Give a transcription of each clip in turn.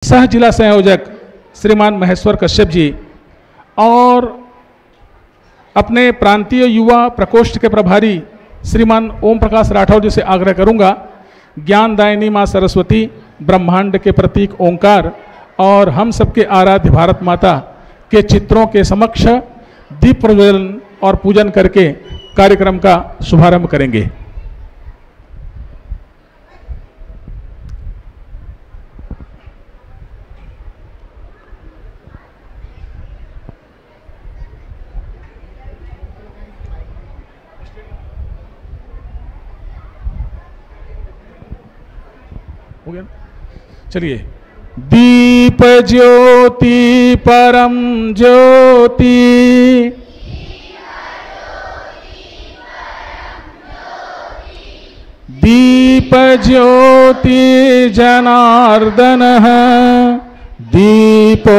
सह जिला संयोजक श्रीमान महेश्वर कश्यप जी और अपने प्रांतीय युवा प्रकोष्ठ के प्रभारी श्रीमान ओम प्रकाश राठौर जी से आग्रह करूंगा, ज्ञानदायिनी माँ सरस्वती, ब्रह्मांड के प्रतीक ओंकार और हम सबके आराध्य भारत माता के चित्रों के समक्ष दीप प्रज्वलन और पूजन करके कार्यक्रम का शुभारंभ करेंगे। हो गया, चलिए। दीप ज्योति परम ज्योति, दीप ज्योति जनार्दन, दीपो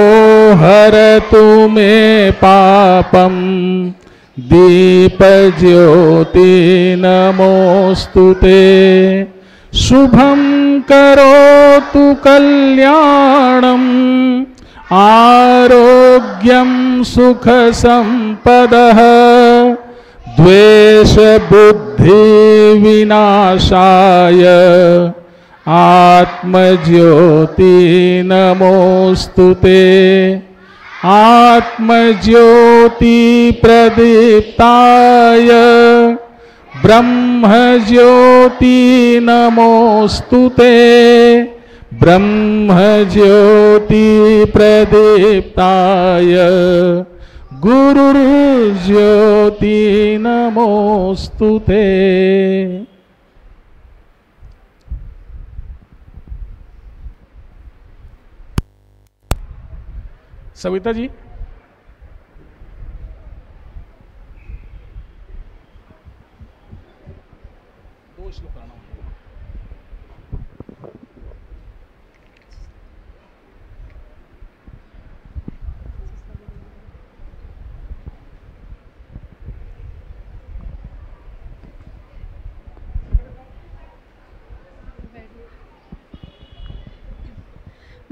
हरतु मे पापम, दीप ज्योति नमोस्तुते, शुभं करोतु कल्याणं, आरोग्यं सुख संपदः, द्वेष बुद्धि विनाशाय, आत्मज्योति नमोस्तुते, आत्मज्योति प्रदीप्ताय, ब्रह्म ज्योति नमोस्तुते, ब्रह्म ज्योति प्रदीप्ताय, गुरुर्ज्योति नमोस्तुते। सविता जी,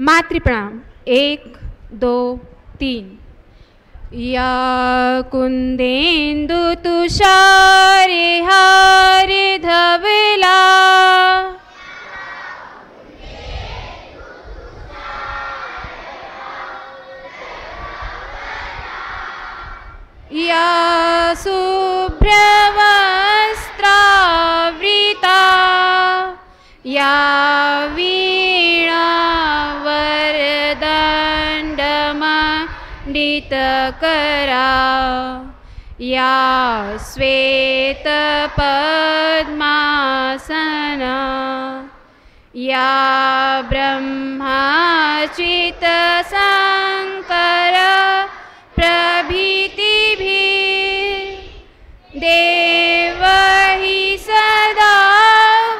मातृप्रणाम। 1 2 3। या कुंदेन्दु तुषारे हारे धवला, या शुभ्रवस्त्रावृता, या करा, या श्वेत पद्मासना, या ब्रह्माच्युत शंकर प्रभृतिभिः देवैः सदा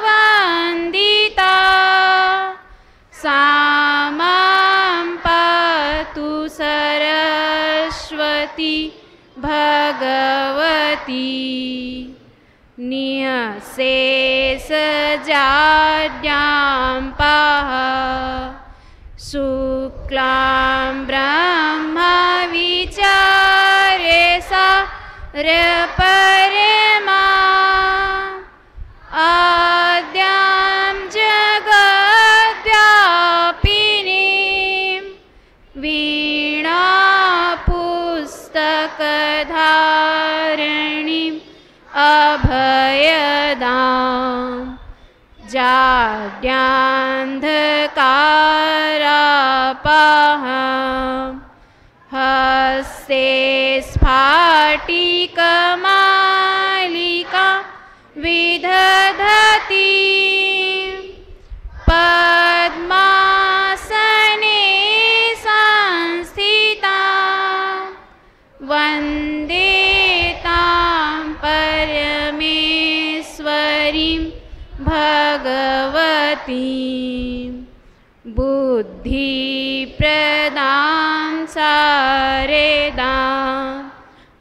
वन्दिता, सा मां पातु सरस्वती भगवती, निःशेषजाड्यां पाः, शुक्लां ब्रह्म विचारे सारपरमा, आद्यां जगद्व्यापिनीं, वीणा पुस्तकधारिणीं अभयदां, जाड्यान्धकारापहां, हस्ते स्फाटिकमालिका विदधती, पद्मासने संस्थिता, वन्दे तां परमेश्वरीं भगवतीं, बुद्धिप्रदां सारेदां।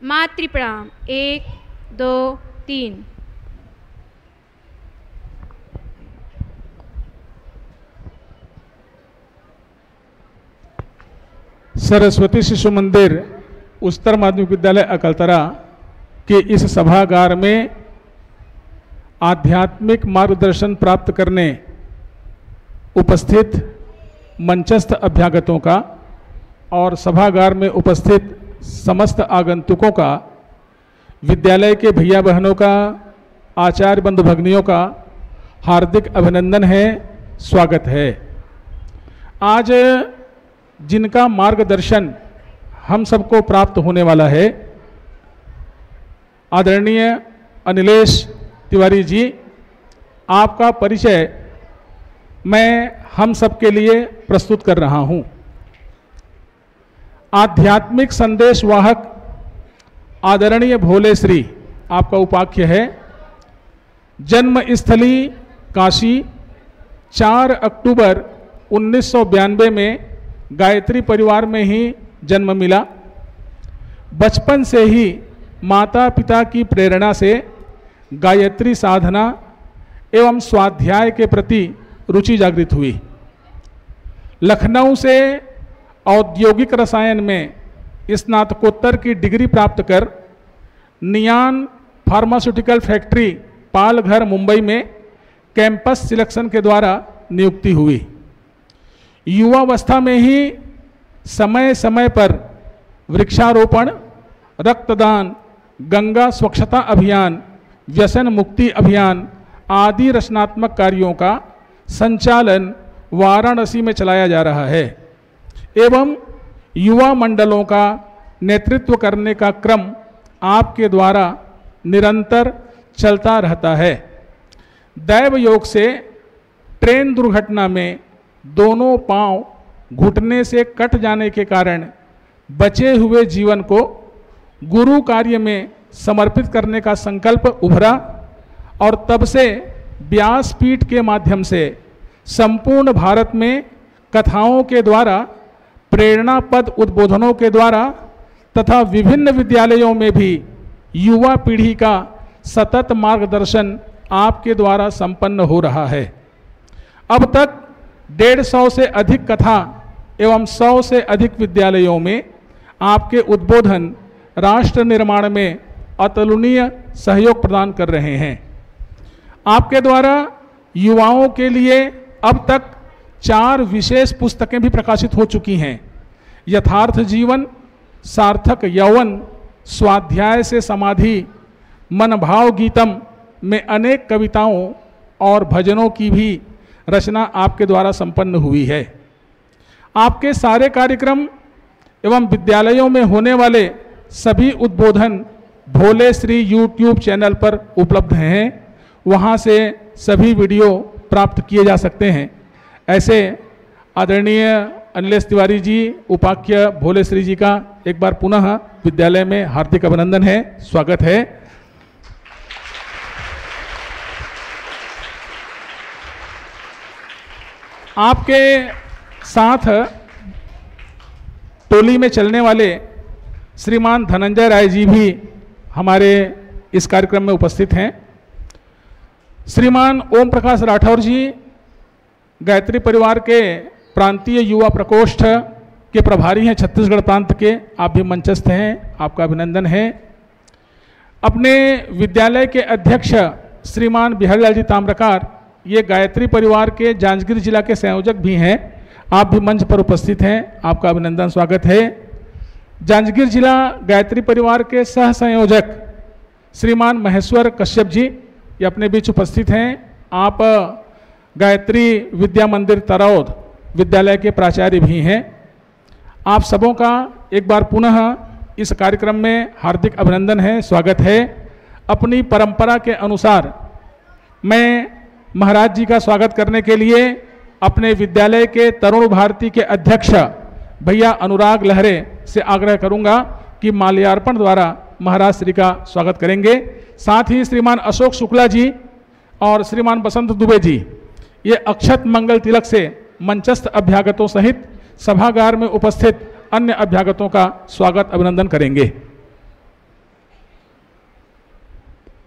मातृप्रणाम। 1 2 3। सरस्वती शिशु मंदिर उच्चतर माध्यमिक विद्यालय अकलतरा के इस सभागार में आध्यात्मिक मार्गदर्शन प्राप्त करने उपस्थित मंचस्थ अभ्यागतों का और सभागार में उपस्थित समस्त आगंतुकों का, विद्यालय के भैया बहनों का, आचार्य बंधु भगिनियों का हार्दिक अभिनंदन है, स्वागत है। आज जिनका मार्गदर्शन हम सबको प्राप्त होने वाला है, आदरणीय अनिलेश तिवारी जी, आपका परिचय मैं हम सबके लिए प्रस्तुत कर रहा हूं। आध्यात्मिक संदेश वाहक आदरणीय भोले श्री आपका उपाख्य है। जन्म स्थली काशी, 4 अक्टूबर 1992 में गायत्री परिवार में ही जन्म मिला। बचपन से ही माता पिता की प्रेरणा से गायत्री साधना एवं स्वाध्याय के प्रति रुचि जागृत हुई। लखनऊ से औद्योगिक रसायन में स्नातकोत्तर की डिग्री प्राप्त कर नियान फार्मास्यूटिकल फैक्ट्री पालघर मुंबई में कैंपस सिलेक्शन के द्वारा नियुक्ति हुई। युवावस्था में ही समय समय पर वृक्षारोपण, रक्तदान, गंगा स्वच्छता अभियान, व्यसन मुक्ति अभियान आदि रचनात्मक कार्यों का संचालन वाराणसी में चलाया जा रहा है एवं युवा मंडलों का नेतृत्व करने का क्रम आपके द्वारा निरंतर चलता रहता है। दैव योग से ट्रेन दुर्घटना में दोनों पांव घुटने से कट जाने के कारण बचे हुए जीवन को गुरु कार्य में समर्पित करने का संकल्प उभरा और तब से व्यासपीठ के माध्यम से संपूर्ण भारत में कथाओं के द्वारा, प्रेरणापद उद्बोधनों के द्वारा तथा विभिन्न विद्यालयों में भी युवा पीढ़ी का सतत मार्गदर्शन आपके द्वारा संपन्न हो रहा है। अब तक 150 से अधिक कथा एवं 100 से अधिक विद्यालयों में आपके उद्बोधन राष्ट्र निर्माण में अतुलनीय सहयोग प्रदान कर रहे हैं। आपके द्वारा युवाओं के लिए अब तक 4 विशेष पुस्तकें भी प्रकाशित हो चुकी हैं। यथार्थ जीवन, सार्थक यौवन, स्वाध्याय से समाधि, मन भाव गीतम में अनेक कविताओं और भजनों की भी रचना आपके द्वारा संपन्न हुई है। आपके सारे कार्यक्रम एवं विद्यालयों में होने वाले सभी उद्बोधन भोले श्री यूट्यूब चैनल पर उपलब्ध हैं, वहां से सभी वीडियो प्राप्त किए जा सकते हैं। ऐसे आदरणीय अनिलेश तिवारी जी, उपाख्य भोले श्री जी का एक बार पुनः विद्यालय में हार्दिक अभिनंदन है, स्वागत है। आपके साथ टोली में चलने वाले श्रीमान धनंजय राय जी भी हमारे इस कार्यक्रम में उपस्थित हैं। श्रीमान ओम प्रकाश राठौर जी गायत्री परिवार के प्रांतीय युवा प्रकोष्ठ के प्रभारी हैं छत्तीसगढ़ प्रांत के, आप भी मंचस्थ हैं, आपका अभिनंदन है। अपने विद्यालय के अध्यक्ष श्रीमान बिहारीलाल जी ताम्रकार, ये गायत्री परिवार के जांजगीर जिला के संयोजक भी हैं, आप भी मंच पर उपस्थित हैं, आपका अभिनंदन, स्वागत है। जांजगीर जिला गायत्री परिवार के सह संयोजक श्रीमान महेश्वर कश्यप जी, ये अपने बीच उपस्थित हैं। आप गायत्री विद्या मंदिर तरौद विद्यालय के प्राचार्य भी हैं। आप सबों का एक बार पुनः इस कार्यक्रम में हार्दिक अभिनंदन है, स्वागत है। अपनी परंपरा के अनुसार मैं महाराज जी का स्वागत करने के लिए अपने विद्यालय के तरुण भारती के अध्यक्ष भैया अनुराग लहरे से आग्रह करूंगा कि माल्यार्पण द्वारा महाराज श्री का स्वागत करेंगे। साथ ही श्रीमान अशोक शुक्ला जी और श्रीमान बसंत दुबे जी ये अक्षत मंगल तिलक से मंचस्थ अभ्यागतों सहित सभागार में उपस्थित अन्य अभ्यागतों का स्वागत अभिनंदन करेंगे।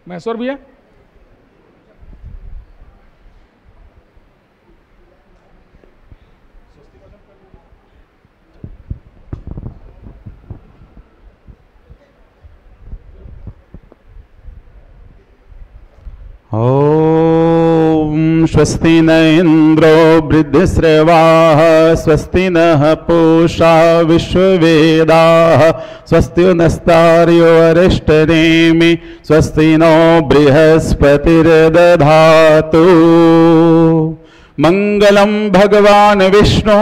महेश्वर भैया, स्वस्ति न इंद्रो वृद्धश्रवाः स्वस्ति नः पूषा विश्ववेदाः स्वस्ति नस्तार्यो अरिष्टनेमि स्वस्ति नो बृहस्पतिर्दधातु। मंगलम भगवान विष्णु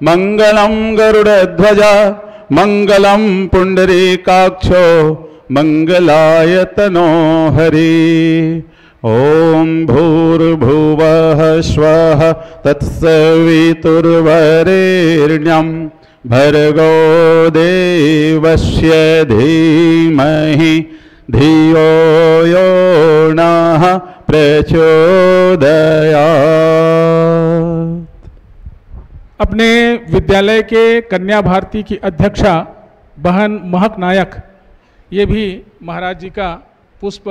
मंगलम गरुड़ध्वज मंगलम पुंडरीकाक्षो मंगलायतनो हरि। ओम भूर्भुवः स्वः तत्सवितुर्वरेण्यं भर्गो देवस्य धीमहि धियो यो नः प्रचोदयात्। अपने विद्यालय के कन्या भारती की अध्यक्षा बहन महक नायक ये भी महाराज जी का पुष्प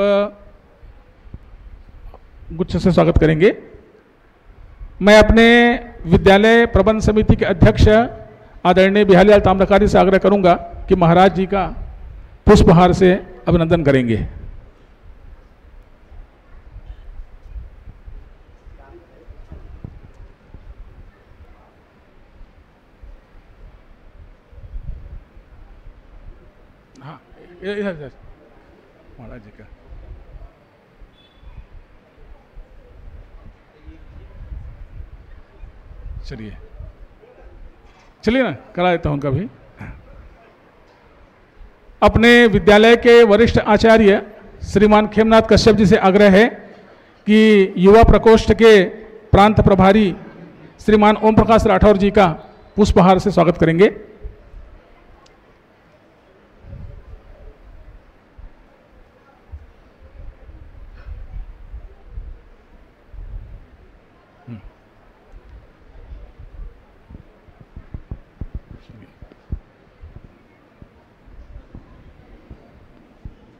गुच्छ से स्वागत करेंगे। मैं अपने विद्यालय प्रबंध समिति के अध्यक्ष आदरणीय बिहारीलाल ताम्रकारी से आग्रह करूंगा कि महाराज जी का पुष्पहार से अभिनंदन करेंगे। हाँ इधर महाराज जी का चलिए ना करा देता हूं उनका भी। अपने विद्यालय के वरिष्ठ आचार्य श्रीमान खेमनाथ कश्यप जी से आग्रह है कि युवा प्रकोष्ठ के प्रांत प्रभारी श्रीमान ओम प्रकाश राठौर जी का पुष्पहार से स्वागत करेंगे।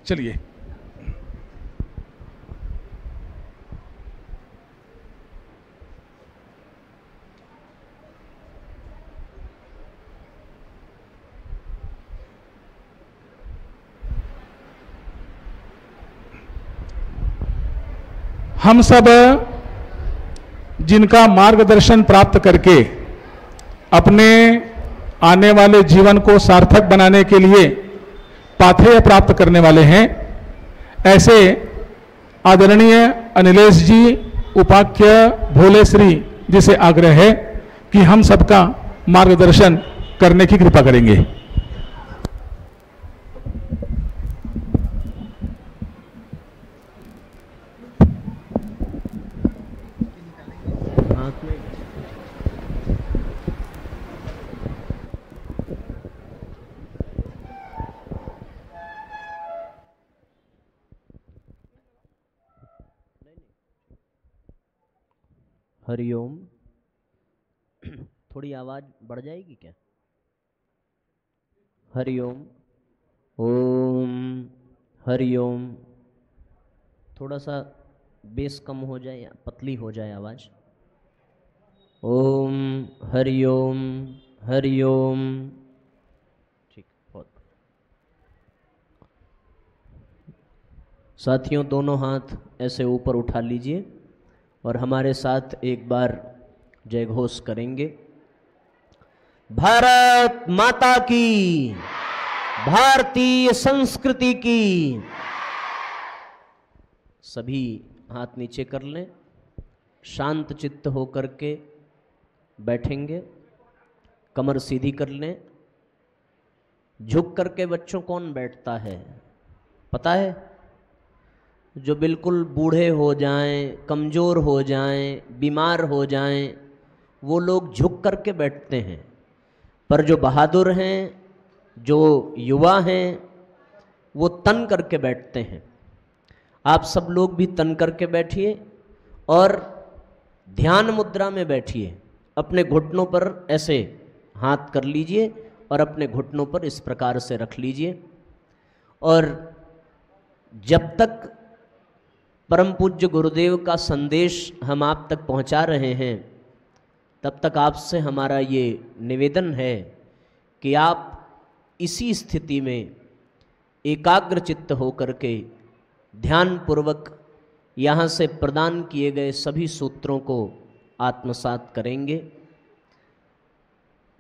चलिए हम सब जिनका मार्गदर्शन प्राप्त करके अपने आने वाले जीवन को सार्थक बनाने के लिए पाथेय प्राप्त करने वाले हैं, ऐसे आदरणीय अनिलेश जी उपाख्य भोलेश्री जी से आग्रह है कि हम सबका मार्गदर्शन करने की कृपा करेंगे। हरिओम। थोड़ी आवाज बढ़ जाएगी क्या? हरिओम। ओम हरिओम। थोड़ा सा बेस कम हो जाए या पतली हो जाए आवाज। ओम हरिओम हरिओम। ठीक, बहुत। साथियों दोनों हाथ ऐसे ऊपर उठा लीजिए और हमारे साथ एक बार जय घोष करेंगे। भारत माता की, भारतीय संस्कृति की। सभी हाथ नीचे कर लें, शांत चित्त होकर के बैठेंगे, कमर सीधी कर लें। झुक करके बच्चों कौन बैठता है पता है? जो बिल्कुल बूढ़े हो जाएं, कमज़ोर हो जाएं, बीमार हो जाएं, वो लोग झुक करके बैठते हैं। पर जो बहादुर हैं, जो युवा हैं, वो तन करके बैठते हैं। आप सब लोग भी तन करके बैठिए और ध्यान मुद्रा में बैठिए। अपने घुटनों पर ऐसे हाथ कर लीजिए और अपने घुटनों पर इस प्रकार से रख लीजिए। और जब तक परम पूज्य गुरुदेव का संदेश हम आप तक पहुंचा रहे हैं, तब तक आपसे हमारा ये निवेदन है कि आप इसी स्थिति में एकाग्र चित्त होकर के ध्यान पूर्वक यहाँ से प्रदान किए गए सभी सूत्रों को आत्मसात करेंगे।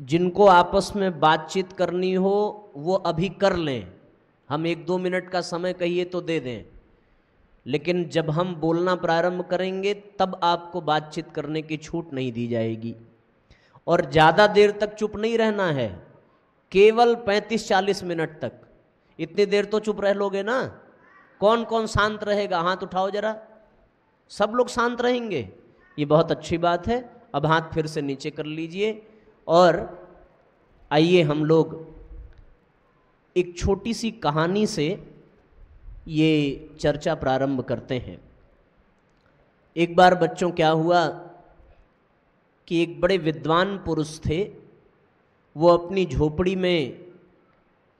जिनको आपस में बातचीत करनी हो वो अभी कर लें, हम 1-2 मिनट का समय कहिए तो दे दें, लेकिन जब हम बोलना प्रारंभ करेंगे तब आपको बातचीत करने की छूट नहीं दी जाएगी। और ज़्यादा देर तक चुप नहीं रहना है, केवल 35-40 मिनट तक। इतनी देर तो चुप रह लोगे ना? कौन कौन शांत रहेगा? हाथ उठाओ जरा। सब लोग शांत रहेंगे, ये बहुत अच्छी बात है। अब हाथ फिर से नीचे कर लीजिए और आइए हम लोग एक छोटी सी कहानी से ये चर्चा प्रारंभ करते हैं। एक बार बच्चों क्या हुआ कि एक बड़े विद्वान पुरुष थे। वो अपनी झोपड़ी में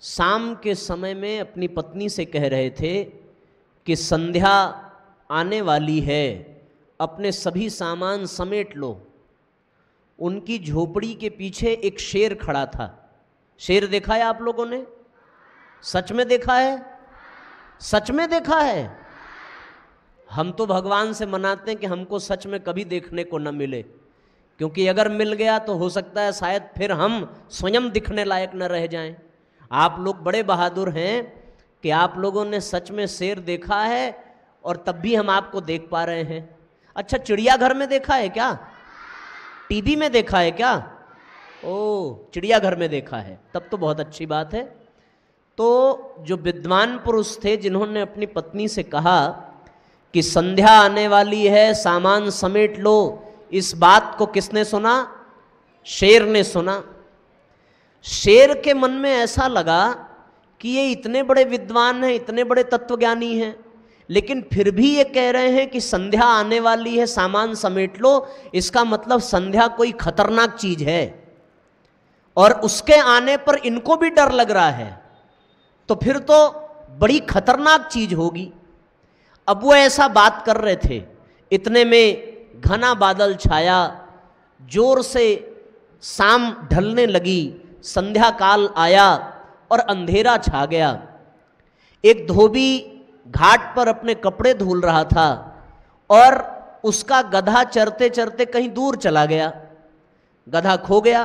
शाम के समय में अपनी पत्नी से कह रहे थे कि संध्या आने वाली है, अपने सभी सामान समेट लो। उनकी झोपड़ी के पीछे एक शेर खड़ा था। शेर देखा है आप लोगों ने? सच में देखा है? सच में देखा है? हम तो भगवान से मनाते हैं कि हमको सच में कभी देखने को न मिले, क्योंकि अगर मिल गया तो हो सकता है शायद फिर हम स्वयं दिखने लायक न रह जाएं। आप लोग बड़े बहादुर हैं कि आप लोगों ने सच में शेर देखा है और तब भी हम आपको देख पा रहे हैं। अच्छा, चिड़ियाघर में देखा है क्या? टीवी में देखा है क्या? ओ, चिड़ियाघर में देखा है, तब तो बहुत अच्छी बात है। तो जो विद्वान पुरुष थे जिन्होंने अपनी पत्नी से कहा कि संध्या आने वाली है, सामान समेट लो, इस बात को किसने सुना? शेर ने सुना। शेर के मन में ऐसा लगा कि ये इतने बड़े विद्वान हैं, इतने बड़े तत्वज्ञानी हैं, लेकिन फिर भी ये कह रहे हैं कि संध्या आने वाली है, सामान समेट लो। इसका मतलब संध्या कोई खतरनाक चीज है और उसके आने पर इनको भी डर लग रहा है, तो फिर तो बड़ी खतरनाक चीज होगी। अब वो ऐसा बात कर रहे थे, इतने में घना बादल छाया, जोर से शाम ढलने लगी, संध्या काल आया और अंधेरा छा गया। एक धोबी घाट पर अपने कपड़े धुल रहा था और उसका गधा चरते चरते कहीं दूर चला गया। गधा खो गया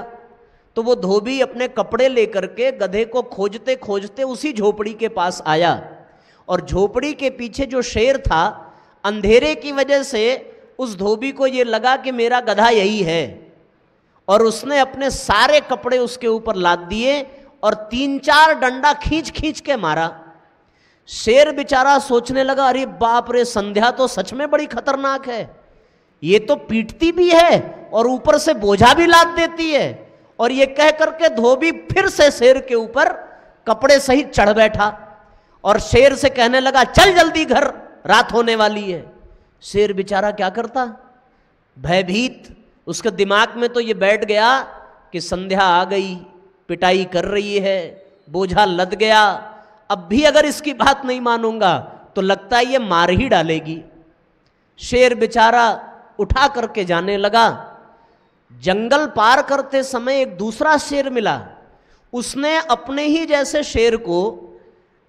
तो वो धोबी अपने कपड़े लेकर के गधे को खोजते खोजते उसी झोपड़ी के पास आया और झोपड़ी के पीछे जो शेर था, अंधेरे की वजह से उस धोबी को ये लगा कि मेरा गधा यही है, और उसने अपने सारे कपड़े उसके ऊपर लाद दिए और 3-4 डंडा खींच खींच के मारा। शेर बेचारा सोचने लगा, अरे बाप रे, संध्या तो सच में बड़ी खतरनाक है, ये तो पीटती भी है और ऊपर से बोझा भी लाद देती है। और ये कह करके धोबी फिर से शेर के ऊपर कपड़े सहित चढ़ बैठा और शेर से कहने लगा, चल जल्दी घर, रात होने वाली है। शेर बेचारा क्या करता, भयभीत, उसके दिमाग में तो ये बैठ गया कि संध्या आ गई, पिटाई कर रही है, बोझा लद गया, अब भी अगर इसकी बात नहीं मानूंगा तो लगता है ये मार ही डालेगी। शेर बेचारा उठा करके जाने लगा। जंगल पार करते समय एक दूसरा शेर मिला, उसने अपने ही जैसे शेर को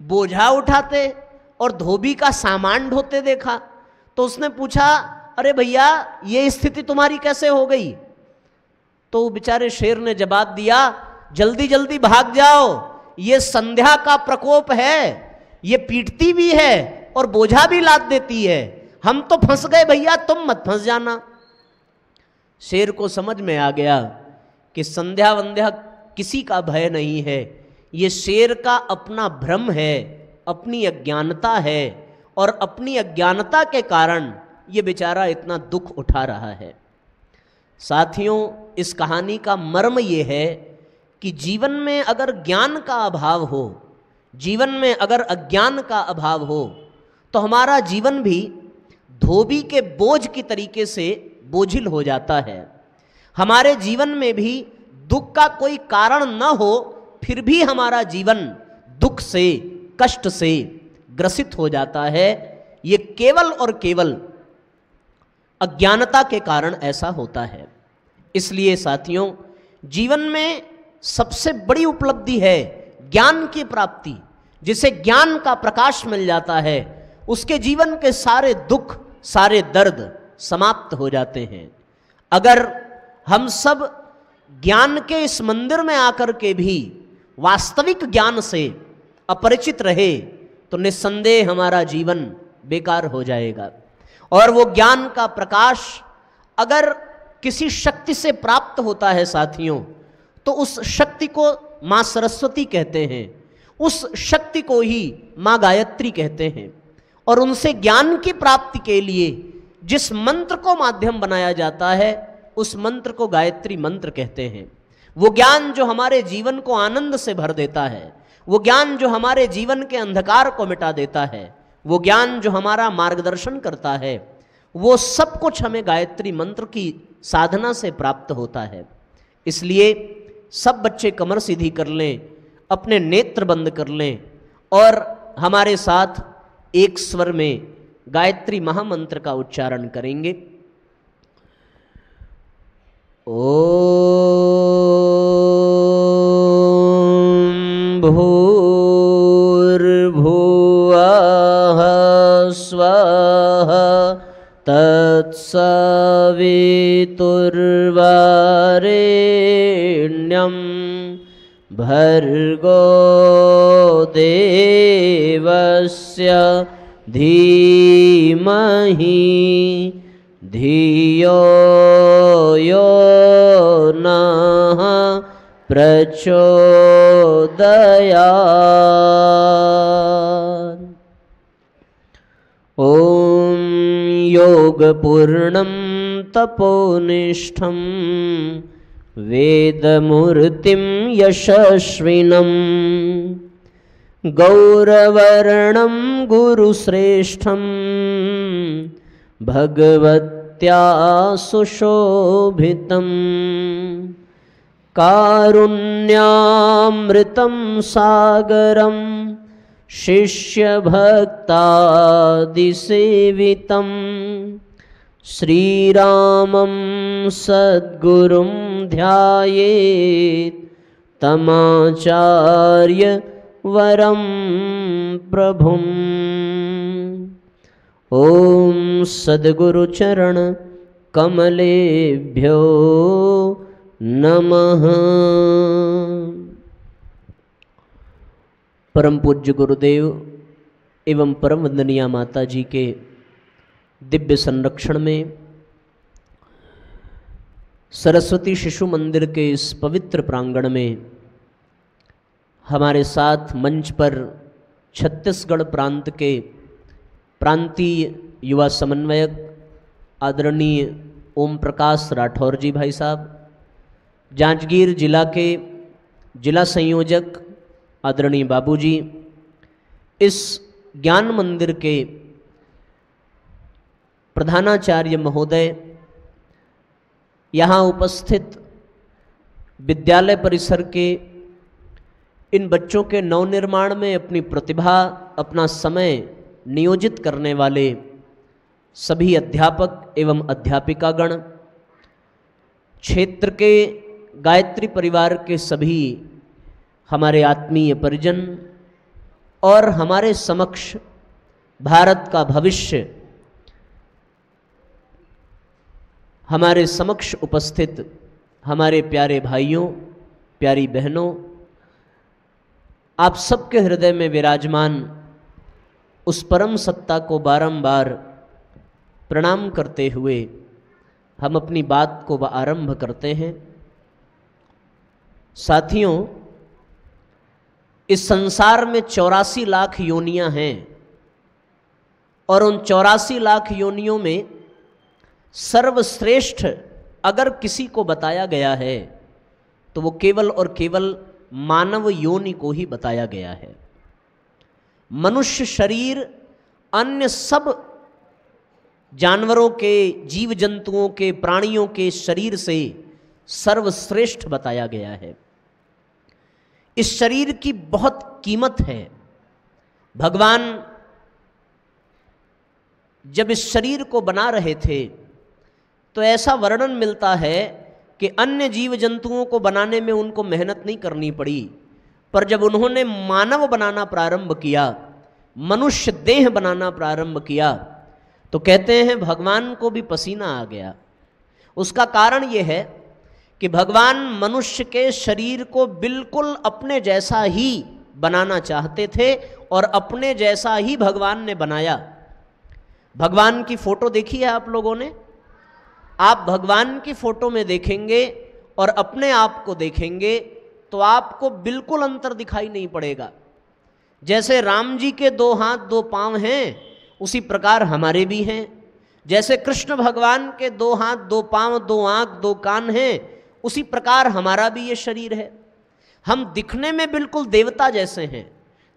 बोझा उठाते और धोबी का सामान ढोते देखा, तो उसने पूछा, अरे भैया ये स्थिति तुम्हारी कैसे हो गई? तो बेचारे शेर ने जवाब दिया, जल्दी जल्दी भाग जाओ, ये संध्या का प्रकोप है, ये पीटती भी है और बोझा भी लाद देती है, हम तो फंस गए भैया, तुम मत फंस जाना। शेर को समझ में आ गया कि संध्या वंध्या किसी का भय नहीं है, ये शेर का अपना भ्रम है, अपनी अज्ञानता है, और अपनी अज्ञानता के कारण ये बेचारा इतना दुख उठा रहा है। साथियों, इस कहानी का मर्म ये है कि जीवन में अगर ज्ञान का अभाव हो, जीवन में अगर अज्ञान का अभाव हो, तो हमारा जीवन भी धोबी के बोझ की तरीके से बोझिल हो जाता है। हमारे जीवन में भी दुख का कोई कारण न हो, फिर भी हमारा जीवन दुख से, कष्ट से ग्रसित हो जाता है। ये केवल और केवल अज्ञानता के कारण ऐसा होता है। इसलिए साथियों, जीवन में सबसे बड़ी उपलब्धि है ज्ञान की प्राप्ति। जिसे ज्ञान का प्रकाश मिल जाता है, उसके जीवन के सारे दुख, सारे दर्द समाप्त हो जाते हैं। अगर हम सब ज्ञान के इस मंदिर में आकर के भी वास्तविक ज्ञान से अपरिचित रहे तो निस्संदेह हमारा जीवन बेकार हो जाएगा। और वो ज्ञान का प्रकाश अगर किसी शक्ति से प्राप्त होता है साथियों, तो उस शक्ति को माँ सरस्वती कहते हैं, उस शक्ति को ही माँ गायत्री कहते हैं। और उनसे ज्ञान की प्राप्ति के लिए जिस मंत्र को माध्यम बनाया जाता है उस मंत्र को गायत्री मंत्र कहते हैं। वो ज्ञान जो हमारे जीवन को आनंद से भर देता है, वो ज्ञान जो हमारे जीवन के अंधकार को मिटा देता है, वो ज्ञान जो हमारा मार्गदर्शन करता है, वो सब कुछ हमें गायत्री मंत्र की साधना से प्राप्त होता है। इसलिए सब बच्चे कमर सीधी कर लें, अपने नेत्र बंद कर लें और हमारे साथ एक स्वर में गायत्री महामंत्र का उच्चारण करेंगे। ओम भूर्भुवः स्वः तत्सवितुर्वरेण्यं भर्गो देवस्य धीमहि धियो यो नः प्रचोदयात्। ॐ योगपूर्णं तपोनिष्ठं वेदमूर्तिं यशस्विनं गौरवर्णं गुरुश्रेष्ठं भगवत्या सुशोभितं कारुण्यामृतं सागरं शिष्यभक्तादिसेवितं श्रीरामं सद्गुरुं ध्यायेत् तमाचार्य वरं प्रभुम्। ओम सद्गुरुचरण कमलेभ्यो नमः। परम पूज्य गुरुदेव एवं परम वंदनीय माता जी के दिव्य संरक्षण में सरस्वती शिशु मंदिर के इस पवित्र प्रांगण में हमारे साथ मंच पर छत्तीसगढ़ प्रांत के प्रांतीय युवा समन्वयक आदरणीय ओम प्रकाश राठौर जी भाई साहब, जांजगीर जिला के जिला संयोजक आदरणीय बाबूजी, इस ज्ञान मंदिर के प्रधानाचार्य महोदय, यहाँ उपस्थित विद्यालय परिसर के इन बच्चों के नवनिर्माण में अपनी प्रतिभा, अपना समय नियोजित करने वाले सभी अध्यापक एवं अध्यापिकागण, क्षेत्र के गायत्री परिवार के सभी हमारे आत्मीय परिजन और हमारे समक्ष भारत का भविष्य, हमारे समक्ष उपस्थित हमारे प्यारे भाइयों, प्यारी बहनों, आप सबके हृदय में विराजमान उस परम सत्ता को बारंबार प्रणाम करते हुए हम अपनी बात को आरंभ करते हैं। साथियों, इस संसार में 84 लाख योनियां हैं और उन 84 लाख योनियों में सर्वश्रेष्ठ अगर किसी को बताया गया है तो वो केवल और केवल मानव योनि को ही बताया गया है। मनुष्य शरीर अन्य सब जानवरों के, जीव जंतुओं के, प्राणियों के शरीर से सर्वश्रेष्ठ बताया गया है। इस शरीर की बहुत कीमत है। भगवान जब इस शरीर को बना रहे थे तो ऐसा वर्णन मिलता है कि अन्य जीव जंतुओं को बनाने में उनको मेहनत नहीं करनी पड़ी, पर जब उन्होंने मानव बनाना प्रारंभ किया, मनुष्य देह बनाना प्रारंभ किया, तो कहते हैं भगवान को भी पसीना आ गया। उसका कारण यह है कि भगवान मनुष्य के शरीर को बिल्कुल अपने जैसा ही बनाना चाहते थे और अपने जैसा ही भगवान ने बनाया। भगवान की फोटो देखी है आप लोगों ने? आप भगवान की फोटो में देखेंगे और अपने आप को देखेंगे तो आपको बिल्कुल अंतर दिखाई नहीं पड़ेगा। जैसे राम जी के 2 हाथ 2 पांव हैं, उसी प्रकार हमारे भी हैं। जैसे कृष्ण भगवान के 2 हाथ 2 पांव 2 आंख 2 कान हैं, उसी प्रकार हमारा भी ये शरीर है। हम दिखने में बिल्कुल देवता जैसे हैं,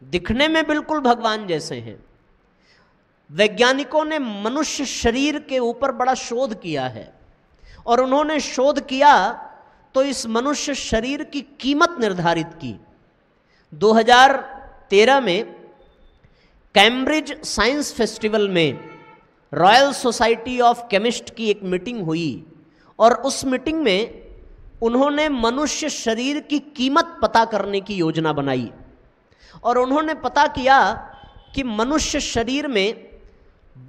दिखने में बिल्कुल भगवान जैसे हैं। वैज्ञानिकों ने मनुष्य शरीर के ऊपर बड़ा शोध किया है और उन्होंने शोध किया तो इस मनुष्य शरीर की कीमत निर्धारित की। 2013 में कैम्ब्रिज साइंस फेस्टिवल में रॉयल सोसाइटी ऑफ केमिस्ट की एक मीटिंग हुई और उस मीटिंग में उन्होंने मनुष्य शरीर की कीमत पता करने की योजना बनाई और उन्होंने पता किया कि मनुष्य शरीर में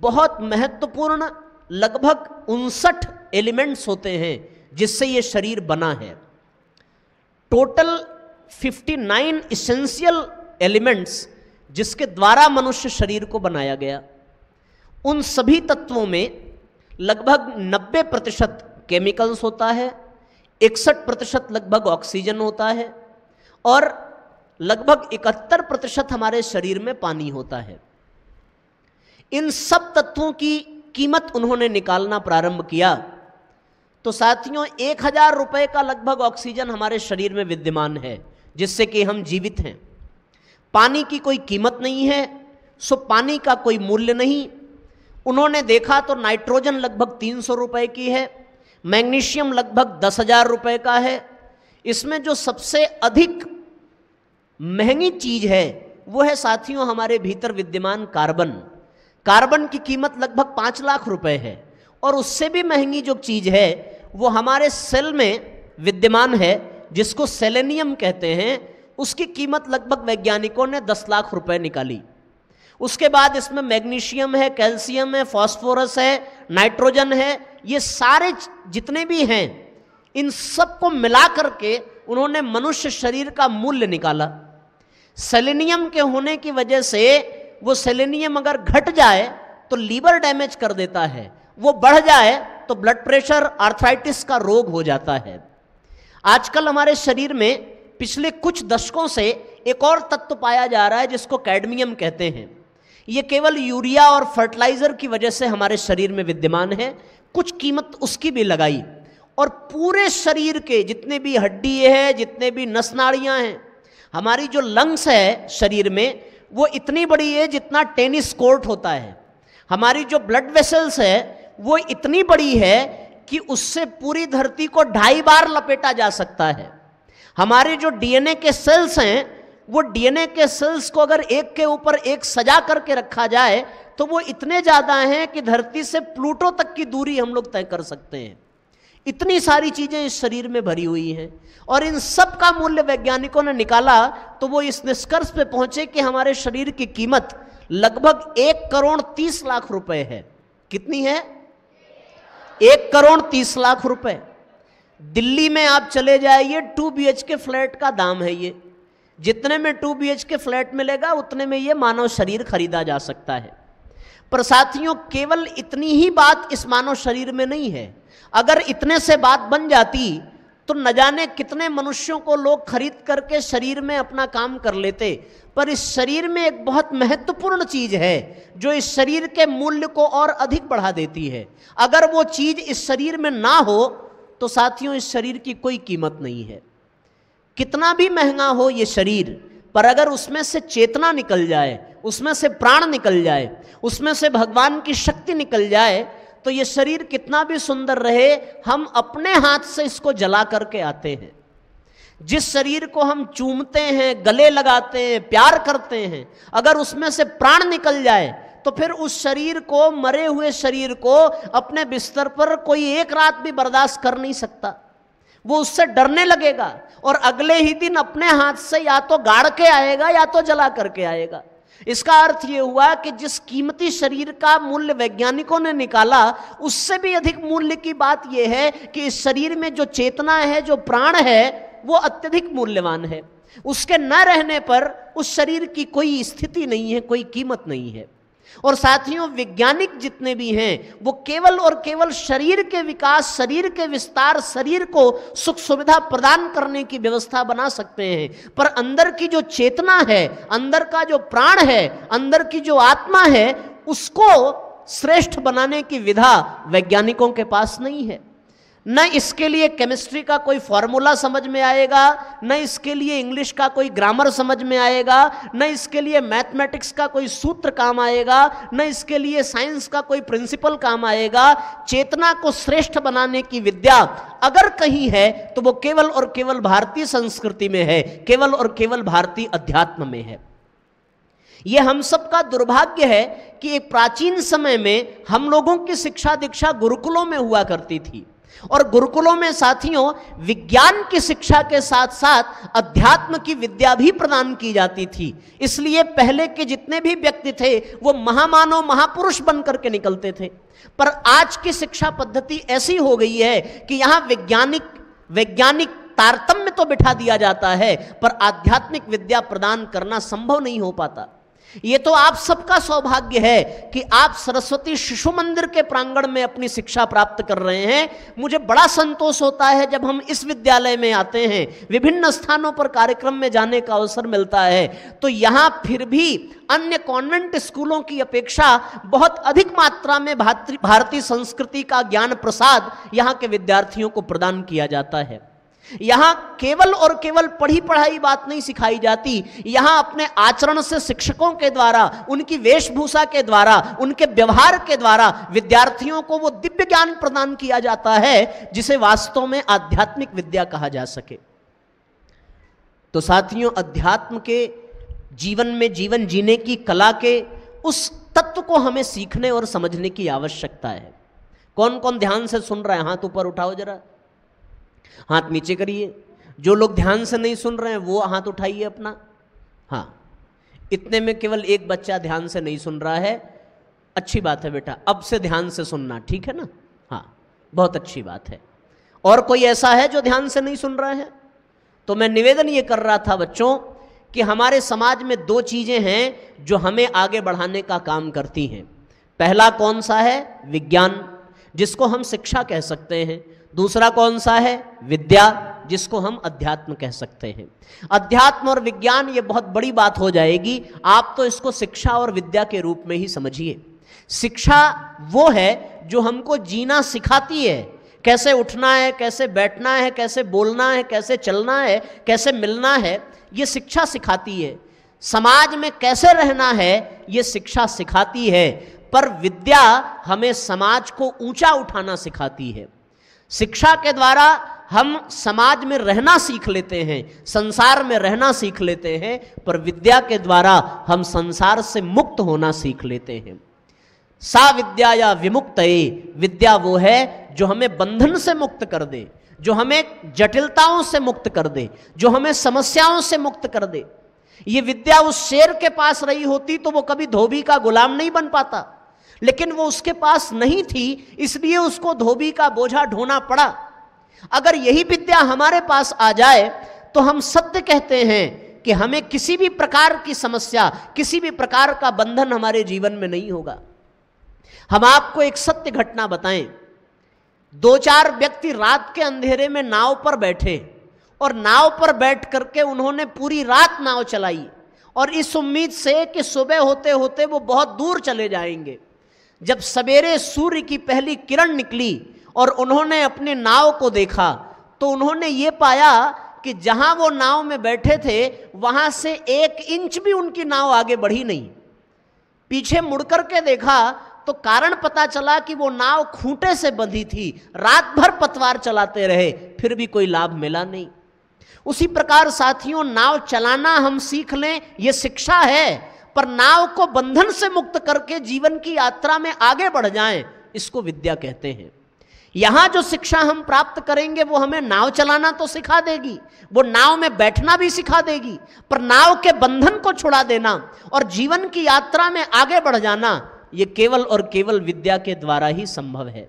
बहुत महत्वपूर्ण लगभग 59 एलिमेंट्स होते हैं जिससे ये शरीर बना है। टोटल 59 इसेंशियल एलिमेंट्स जिसके द्वारा मनुष्य शरीर को बनाया गया। उन सभी तत्वों में लगभग 90% केमिकल्स होता है, 61% लगभग ऑक्सीजन होता है और लगभग 71% हमारे शरीर में पानी होता है। इन सब तत्वों की कीमत उन्होंने निकालना प्रारंभ किया तो साथियों 1000 रुपए का लगभग ऑक्सीजन हमारे शरीर में विद्यमान है जिससे कि हम जीवित हैं। पानी की कोई कीमत नहीं है, सो पानी का कोई मूल्य नहीं। उन्होंने देखा तो नाइट्रोजन लगभग 300 रुपए की है, मैग्नीशियम लगभग 10,000 रुपए का है। इसमें जो सबसे अधिक महंगी चीज है वो है साथियों हमारे भीतर विद्यमान कार्बन। कार्बन की कीमत लगभग 5 लाख रुपए है और उससे भी महंगी जो चीज है वो हमारे सेल में विद्यमान है जिसको सेलेनियम कहते हैं। उसकी कीमत लगभग वैज्ञानिकों ने 10 लाख रुपए निकाली। उसके बाद इसमें मैग्नीशियम है, कैल्शियम है, फास्फोरस है, नाइट्रोजन है, ये सारे जितने भी हैं इन सबको मिला करके उन्होंने मनुष्य शरीर का मूल्य निकाला। सेलेनियम के होने की वजह से वो सेलेनियम अगर घट जाए तो लीवर डैमेज कर देता है, वो बढ़ जाए तो ब्लड प्रेशर, आर्थराइटिस का रोग हो जाता है। आजकल हमारे शरीर में पिछले कुछ दशकों से एक और तत्व पाया जा रहा है जिसको कैडमियम कहते हैं। ये केवल यूरिया और फर्टिलाइजर की वजह से हमारे शरीर में विद्यमान है। कुछ कीमत उसकी भी लगाई और पूरे शरीर के जितने भी हड्डी है, जितने भी नस नाड़ियां हैं, हमारी जो लंग्स है शरीर में वो इतनी बड़ी है जितना टेनिस कोर्ट होता है। हमारी जो ब्लड वेसल्स है वो इतनी बड़ी है कि उससे पूरी धरती को 2.5 बार लपेटा जा सकता है। हमारे जो डीएनए के सेल्स हैं वो डीएनए के सेल्स को अगर एक के ऊपर एक सजा करके रखा जाए तो वो इतने ज़्यादा हैं कि धरती से प्लूटो तक की दूरी हम लोग तय कर सकते हैं। इतनी सारी चीज़ें इस शरीर में भरी हुई हैं और इन सब का मूल्य वैज्ञानिकों ने निकाला तो वो इस निष्कर्ष पे पहुंचे कि हमारे शरीर की कीमत लगभग 1,30,00,000 रुपए है। कितनी है? 1,30,00,000 रुपए। दिल्ली में आप चले जाइए 2 BHK फ्लैट का दाम है ये। जितने में 2 BHK फ्लैट मिलेगा उतने में ये मानव शरीर खरीदा जा सकता है। पर साथियों केवल इतनी ही बात इस मानव शरीर में नहीं है। अगर इतने से बात बन जाती तो न जाने कितने मनुष्यों को लोग खरीद करके शरीर में अपना काम कर लेते। पर इस शरीर में एक बहुत महत्वपूर्ण चीज है जो इस शरीर के मूल्य को और अधिक बढ़ा देती है। अगर वो चीज इस शरीर में ना हो तो साथियों इस शरीर की कोई कीमत नहीं है। कितना भी महंगा हो ये शरीर, पर अगर उसमें से चेतना निकल जाए, उसमें से प्राण निकल जाए, उसमें से भगवान की शक्ति निकल जाए तो ये शरीर कितना भी सुंदर रहे, हम अपने हाथ से इसको जला करके आते हैं। जिस शरीर को हम चूमते हैं, गले लगाते हैं, प्यार करते हैं, अगर उसमें से प्राण निकल जाए तो फिर उस शरीर को, मरे हुए शरीर को अपने बिस्तर पर कोई एक रात भी बर्दाश्त कर नहीं सकता। वो उससे डरने लगेगा और अगले ही दिन अपने हाथ से या तो गाड़ के आएगा या तो जला करके आएगा। इसका अर्थ यह हुआ कि जिस कीमती शरीर का मूल्य वैज्ञानिकों ने निकाला, उससे भी अधिक मूल्य की बात यह है कि इस शरीर में जो चेतना है, जो प्राण है, वो अत्यधिक मूल्यवान है। उसके न रहने पर उस शरीर की कोई स्थिति नहीं है, कोई कीमत नहीं है। और साथियों, वैज्ञानिक जितने भी हैं वो केवल और केवल शरीर के विकास, शरीर के विस्तार, शरीर को सुख सुविधा प्रदान करने की व्यवस्था बना सकते हैं, पर अंदर की जो चेतना है, अंदर का जो प्राण है, अंदर की जो आत्मा है, उसको श्रेष्ठ बनाने की विधा वैज्ञानिकों के पास नहीं है। न इसके लिए केमिस्ट्री का कोई फॉर्मूला समझ में आएगा, न इसके लिए इंग्लिश का कोई ग्रामर समझ में आएगा, न इसके लिए मैथमेटिक्स का कोई सूत्र काम आएगा, न इसके लिए साइंस का कोई प्रिंसिपल काम आएगा। चेतना को श्रेष्ठ बनाने की विद्या अगर कहीं है तो वो केवल और केवल भारतीय संस्कृति में है, केवल और केवल भारतीय अध्यात्म में है। ये हम सबका दुर्भाग्य है कि एक प्राचीन समय में हम लोगों की शिक्षा दीक्षा गुरुकुलों में हुआ करती थी, और गुरुकुलों में साथियों विज्ञान की शिक्षा के साथ साथ अध्यात्म की विद्या भी प्रदान की जाती थी। इसलिए पहले के जितने भी व्यक्ति थे वो महामानव, महापुरुष बनकर के निकलते थे। पर आज की शिक्षा पद्धति ऐसी हो गई है कि यहाँ वैज्ञानिक तारतम्य तो बिठा दिया जाता है, पर आध्यात्मिक विद्या प्रदान करना संभव नहीं हो पाता। ये तो आप सबका सौभाग्य है कि आप सरस्वती शिशु मंदिर के प्रांगण में अपनी शिक्षा प्राप्त कर रहे हैं। मुझे बड़ा संतोष होता है जब हम इस विद्यालय में आते हैं, विभिन्न स्थानों पर कार्यक्रम में जाने का अवसर मिलता है, तो यहाँ फिर भी अन्य कॉन्वेंट स्कूलों की अपेक्षा बहुत अधिक मात्रा में भारतीय संस्कृति का ज्ञान प्रसाद यहाँ के विद्यार्थियों को प्रदान किया जाता है। यहां केवल और केवल पढ़ी पढ़ाई बात नहीं सिखाई जाती, यहां अपने आचरण से शिक्षकों के द्वारा, उनकी वेशभूषा के द्वारा, उनके व्यवहार के द्वारा विद्यार्थियों को वो दिव्य ज्ञान प्रदान किया जाता है जिसे वास्तव में आध्यात्मिक विद्या कहा जा सके। तो साथियों, अध्यात्म के जीवन में जीवन जीने की कला के उस तत्व को हमें सीखने और समझने की आवश्यकता है। कौन कौन ध्यान से सुन रहा है? हाथ ऊपर उठाओ जरा, हाथ नीचे करिए। जो लोग ध्यान से नहीं सुन रहे हैं वो हाथ उठाइए अपना। हाँ, इतने में केवल एक बच्चा ध्यान से नहीं सुन रहा है। अच्छी बात है बेटा, अब से ध्यान से सुनना, ठीक है ना? हाँ, बहुत अच्छी बात है। और कोई ऐसा है जो ध्यान से नहीं सुन रहा है? तो मैं निवेदन ये कर रहा था बच्चों कि हमारे समाज में दो चीजें हैं जो हमें आगे बढ़ाने का काम करती हैं। पहला कौन सा है? विज्ञान, जिसको हम शिक्षा कह सकते हैं। दूसरा कौन सा है? विद्या, जिसको हम अध्यात्म कह सकते हैं। अध्यात्म और विज्ञान ये बहुत बड़ी बात हो जाएगी, आप तो इसको शिक्षा और विद्या के रूप में ही समझिए। शिक्षा वो है जो हमको जीना सिखाती है, कैसे उठना है, कैसे बैठना है, कैसे बोलना है, कैसे चलना है, कैसे मिलना है, ये शिक्षा सिखाती है। समाज में कैसे रहना है ये शिक्षा सिखाती है। पर विद्या हमें समाज को ऊंचा उठाना सिखाती है। शिक्षा के द्वारा हम समाज में रहना सीख लेते हैं, संसार में रहना सीख लेते हैं, पर विद्या के द्वारा हम संसार से मुक्त होना सीख लेते हैं। सा विद्या या विमुक्तये, विद्या वो है जो हमें बंधन से मुक्त कर दे, जो हमें जटिलताओं से मुक्त कर दे, जो हमें समस्याओं से मुक्त कर दे। ये विद्या उस शेर के पास रही होती तो वो कभी धोबी का गुलाम नहीं बन पाता, लेकिन वो उसके पास नहीं थी, इसलिए उसको धोबी का बोझा ढोना पड़ा। अगर यही विद्या हमारे पास आ जाए तो हम सत्य कहते हैं कि हमें किसी भी प्रकार की समस्या, किसी भी प्रकार का बंधन हमारे जीवन में नहीं होगा। हम आपको एक सत्य घटना बताएं। 2-4 व्यक्ति रात के अंधेरे में नाव पर बैठे और नाव पर बैठ करके उन्होंने पूरी रात नाव चलाई और इस उम्मीद से कि सुबह होते होते वो बहुत दूर चले जाएंगे। जब सवेरे सूर्य की पहली किरण निकली और उन्होंने अपने नाव को देखा तो उन्होंने ये पाया कि जहां वो नाव में बैठे थे वहां से 1 इंच भी उनकी नाव आगे बढ़ी नहीं। पीछे मुड़ करके देखा तो कारण पता चला कि वो नाव खूंटे से बंधी थी। रात भर पतवार चलाते रहे, फिर भी कोई लाभ मिला नहीं। उसी प्रकार साथियों, नाव चलाना हम सीख लें, ये शिक्षा है, पर नाव को बंधन से मुक्त करके जीवन की यात्रा में आगे बढ़ जाएं, इसको विद्या कहते हैं। यहां जो शिक्षा हम प्राप्त करेंगे वो हमें नाव चलाना तो सिखा देगी, वो नाव में बैठना भी सिखा देगी, पर नाव के बंधन को छुड़ा देना और जीवन की यात्रा में आगे बढ़ जाना, ये केवल और केवल विद्या के द्वारा ही संभव है।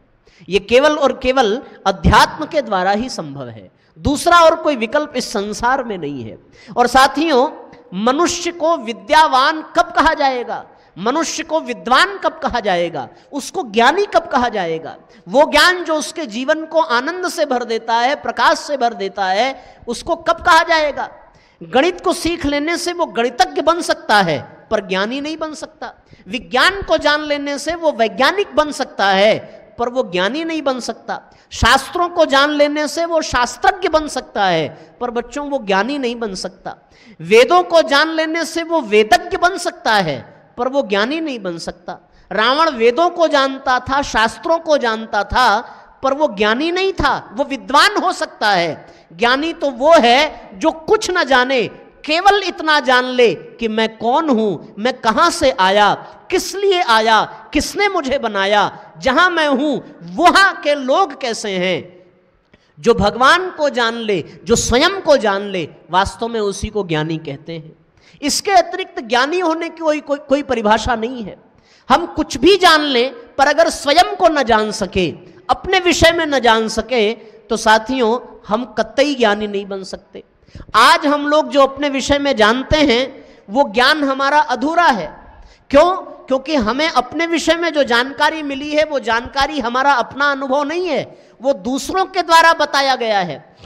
ये केवल और केवल अध्यात्म के द्वारा ही संभव है। दूसरा और कोई विकल्प इस संसार में नहीं है। और साथियों, मनुष्य को विद्यावान कब कहा जाएगा, मनुष्य को विद्वान कब कहा जाएगा, उसको ज्ञानी कब कहा जाएगा? वो ज्ञान जो उसके जीवन को आनंद से भर देता है, प्रकाश से भर देता है, उसको कब कहा जाएगा? गणित को सीख लेने से वो गणितज्ञ बन सकता है पर ज्ञानी नहीं बन सकता। विज्ञान को जान लेने से वो वैज्ञानिक बन सकता है पर वो ज्ञानी नहीं बन सकता। शास्त्रों को जान लेने से वो शास्त्रज्ञ बन सकता है पर बच्चों वो ज्ञानी नहीं बन सकता। वेदों को जान लेने से वो वेदज्ञ बन सकता है पर वो ज्ञानी नहीं बन सकता। रावण वेदों को जानता था, शास्त्रों को जानता था, पर वो ज्ञानी नहीं था। वो विद्वान हो सकता है। ज्ञानी तो वो है जो कुछ न जाने, केवल इतना जान ले कि मैं कौन हूं, मैं कहां से आया, किस लिए आया, किसने मुझे बनाया, जहां मैं हूं वहां के लोग कैसे हैं। जो भगवान को जान ले, जो स्वयं को जान ले, वास्तव में उसी को ज्ञानी कहते हैं। इसके अतिरिक्त ज्ञानी होने की कोई परिभाषा नहीं है। हम कुछ भी जान लें पर अगर स्वयं को न जान सके, अपने विषय में न जान सके, तो साथियों हम कतई ज्ञानी नहीं बन सकते। आज हम लोग जो अपने विषय में जानते हैं वो ज्ञान हमारा अधूरा है। क्यों? क्योंकि हमें अपने विषय में जो जानकारी मिली है वो जानकारी हमारा अपना अनुभव नहीं है, वो दूसरों के द्वारा बताया गया है।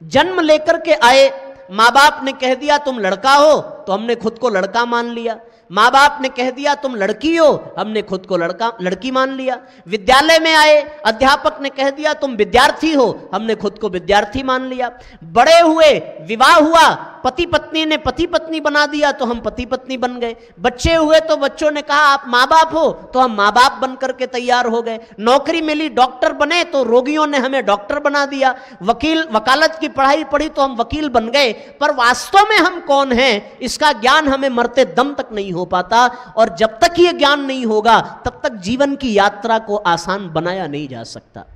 जन्म लेकर के आए, माँ बाप ने कह दिया तुम लड़का हो तो हमने खुद को लड़का मान लिया। माँ बाप ने कह दिया तुम लड़की हो, हमने खुद को लड़की मान लिया। विद्यालय में आए, अध्यापक ने कह दिया तुम विद्यार्थी हो, हमने खुद को विद्यार्थी मान लिया। बड़े हुए, विवाह हुआ, पति पत्नी ने पति पत्नी बना दिया तो हम पति पत्नी बन गए। बच्चे हुए तो बच्चों ने कहा आप माँ बाप हो तो हम माँ बाप बन करके तैयार हो गए। नौकरी मिली, डॉक्टर बने तो रोगियों ने हमें डॉक्टर बना दिया। वकालत की पढ़ाई पढ़ी तो हम वकील बन गए। पर वास्तव में हम कौन हैं इसका ज्ञान हमें मरते दम तक नहीं हो पाता। और जब तक ये ज्ञान नहीं होगा तब तक जीवन की यात्रा को आसान बनाया नहीं जा सकता।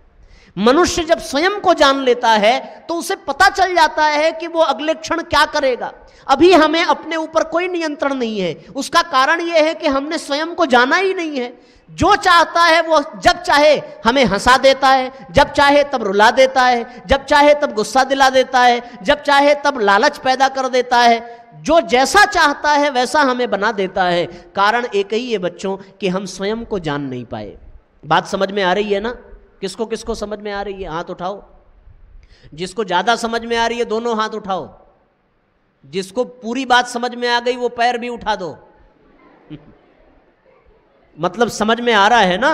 मनुष्य जब स्वयं को जान लेता है तो उसे पता चल जाता है कि वो अगले क्षण क्या करेगा। अभी हमें अपने ऊपर कोई नियंत्रण नहीं है। उसका कारण यह है कि हमने स्वयं को जाना ही नहीं है। जो चाहता है वो जब चाहे हमें हंसा देता है, जब चाहे तब रुला देता है, जब चाहे तब गुस्सा दिला देता है, जब चाहे तब लालच पैदा कर देता है। जो जैसा चाहता है वैसा हमें बना देता है। कारण एक ही है बच्चों कि हम स्वयं को जान नहीं पाए। बात समझ में आ रही है ना? किसको किसको समझ में आ रही है? हाथ उठाओ। जिसको ज्यादा समझ में आ रही है दोनों हाथ उठाओ। जिसको पूरी बात समझ में आ गई वो पैर भी उठा दो। मतलब समझ में आ रहा है ना?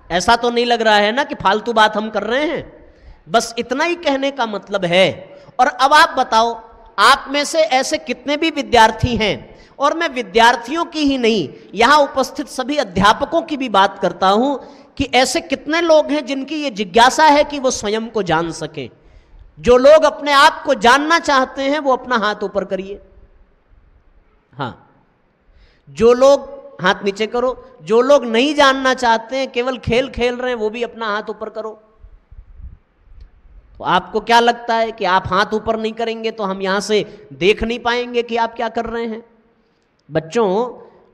ऐसा तो नहीं लग रहा है ना कि फालतू बात हम कर रहे हैं। बस इतना ही कहने का मतलब है। और अब आप बताओ, आप में से ऐसे कितने भी विद्यार्थी हैं, और मैं विद्यार्थियों की ही नहीं यहां उपस्थित सभी अध्यापकों की भी बात करता हूं कि ऐसे कितने लोग हैं जिनकी ये जिज्ञासा है कि वो स्वयं को जान सकें। जो लोग अपने आप को जानना चाहते हैं वो अपना हाथ ऊपर करिए। हाँ, जो लोग, हाथ नीचे करो। जो लोग नहीं जानना चाहते हैं, केवल खेल खेल रहे हैं, वो भी अपना हाथ ऊपर करो। तो आपको क्या लगता है कि आप हाथ ऊपर नहीं करेंगे तो हम यहां से देख नहीं पाएंगे कि आप क्या कर रहे हैं? बच्चों,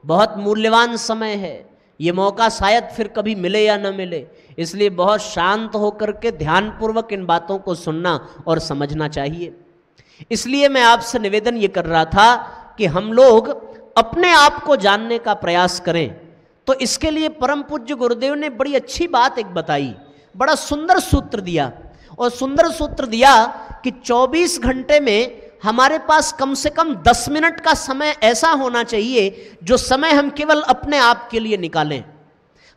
बहुत मूल्यवान समय है। ये मौका शायद फिर कभी मिले या न मिले, इसलिए बहुत शांत होकर के ध्यानपूर्वक इन बातों को सुनना और समझना चाहिए। इसलिए मैं आपसे निवेदन ये कर रहा था कि हम लोग अपने आप को जानने का प्रयास करें। तो इसके लिए परम पूज्य गुरुदेव ने बड़ी अच्छी बात एक बताई, बड़ा सुंदर सूत्र दिया। और सुंदर सूत्र दिया कि 24 घंटे में हमारे पास कम से कम 10 मिनट का समय ऐसा होना चाहिए जो समय हम केवल अपने आप के लिए निकालें।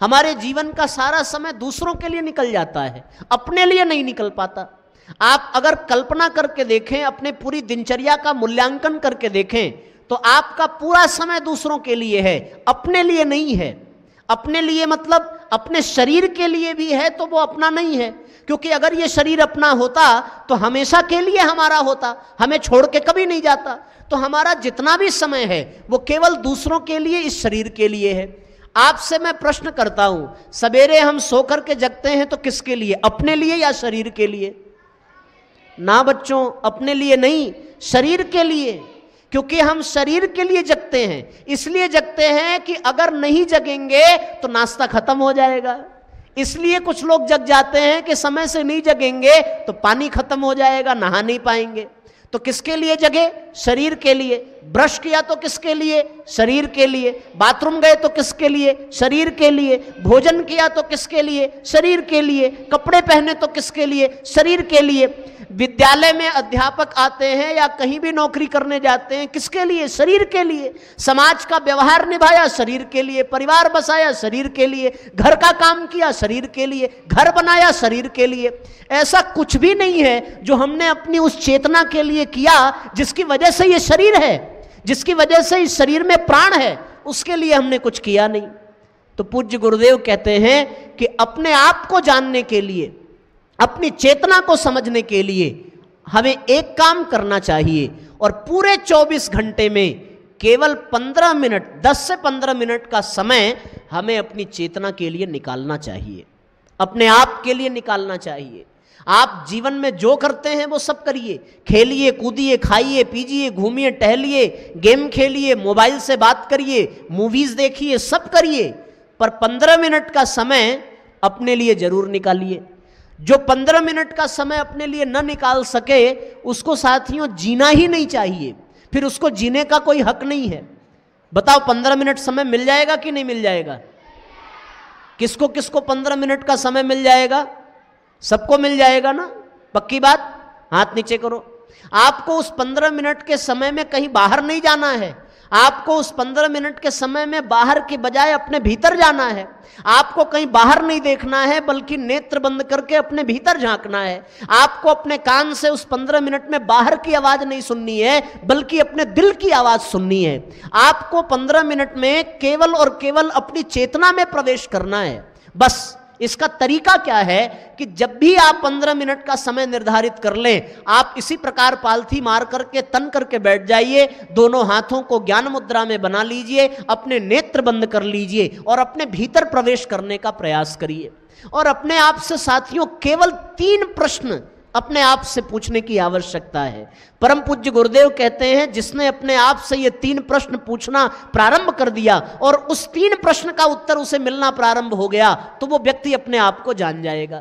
हमारे जीवन का सारा समय दूसरों के लिए निकल जाता है, अपने लिए नहीं निकल पाता। आप अगर कल्पना करके देखें, अपने पूरी दिनचर्या का मूल्यांकन करके देखें, तो आपका पूरा समय दूसरों के लिए है, अपने लिए नहीं है। अपने लिए मतलब अपने शरीर के लिए भी है तो वो अपना नहीं है, क्योंकि अगर ये शरीर अपना होता तो हमेशा के लिए हमारा होता, हमें छोड़ के कभी नहीं जाता। तो हमारा जितना भी समय है वो केवल दूसरों के लिए, इस शरीर के लिए है। आपसे मैं प्रश्न करता हूं, सवेरे हम सो करके जगते हैं तो किसके लिए? अपने लिए या शरीर के लिए? ना बच्चों, अपने लिए नहीं, शरीर के लिए। क्योंकि हम शरीर के लिए जगते हैं। इसलिए जगते हैं कि अगर नहीं जगेंगे तो नाश्ता खत्म हो जाएगा। इसलिए कुछ लोग जग जाते हैं कि समय से नहीं जगेंगे तो पानी खत्म हो जाएगा, नहा नहीं पाएंगे। तो किसके लिए जगे? शरीर के लिए। ब्रश किया तो किसके लिए? शरीर के लिए। बाथरूम गए तो किसके लिए? शरीर के लिए। भोजन किया तो किसके लिए? शरीर के लिए। कपड़े पहने तो किसके लिए? शरीर के लिए। विद्यालय में अध्यापक आते हैं या कहीं भी नौकरी करने जाते हैं, किसके लिए? शरीर के लिए। समाज का व्यवहार निभाया, शरीर के लिए। परिवार बसाया, शरीर के लिए। घर का काम किया, शरीर के लिए। घर बनाया, शरीर के लिए। ऐसा कुछ भी नहीं है जो हमने अपनी उस चेतना के लिए किया जिसकी वजह से ये शरीर है, जिसकी वजह से इस शरीर में प्राण है, उसके लिए हमने कुछ किया नहीं। तो पूज्य गुरुदेव कहते हैं कि अपने आप को जानने के लिए, अपनी चेतना को समझने के लिए हमें एक काम करना चाहिए, और पूरे 24 घंटे में केवल 15 मिनट, 10 से 15 मिनट का समय हमें अपनी चेतना के लिए निकालना चाहिए, अपने आप के लिए निकालना चाहिए। आप जीवन में जो करते हैं वो सब करिए, खेलिए, कूदिए, खाइए, पीजिए, घूमिए, टहलिए, गेम खेलिए, मोबाइल से बात करिए, मूवीज देखिए, सब करिए, पर 15 मिनट का समय अपने लिए जरूर निकालिए। जो 15 मिनट का समय अपने लिए न निकाल सके उसको साथियों जीना ही नहीं चाहिए, फिर उसको जीने का कोई हक नहीं है। बताओ 15 मिनट समय मिल जाएगा कि नहीं मिल जाएगा? किसको किसको 15 मिनट का समय मिल जाएगा? सबको मिल जाएगा ना? पक्की बात? हाथ नीचे करो। आपको उस 15 मिनट के समय में कहीं बाहर नहीं जाना है। आपको उस 15 मिनट के समय में बाहर के बजाय अपने भीतर जाना है। आपको कहीं बाहर नहीं देखना है, बल्कि नेत्र बंद करके अपने भीतर झांकना है। आपको अपने कान से उस 15 मिनट में बाहर की आवाज नहीं सुननी है, बल्कि अपने दिल की आवाज सुननी है। आपको 15 मिनट में केवल और केवल अपनी चेतना में प्रवेश करना है। बस इसका तरीका क्या है कि जब भी आप 15 मिनट का समय निर्धारित कर लें, आप इसी प्रकार पालथी मार करके तन करके बैठ जाइए, दोनों हाथों को ज्ञान मुद्रा में बना लीजिए, अपने नेत्र बंद कर लीजिए और अपने भीतर प्रवेश करने का प्रयास करिए। और अपने आप से साथियों केवल 3 प्रश्न अपने आप से पूछने की आवश्यकता है। परम पूज्य गुरुदेव कहते हैं, जिसने अपने आप से ये 3 प्रश्न पूछना प्रारंभ कर दिया और उस 3 प्रश्न का उत्तर उसे मिलना प्रारंभ हो गया, तो वो व्यक्ति अपने आप को जान जाएगा।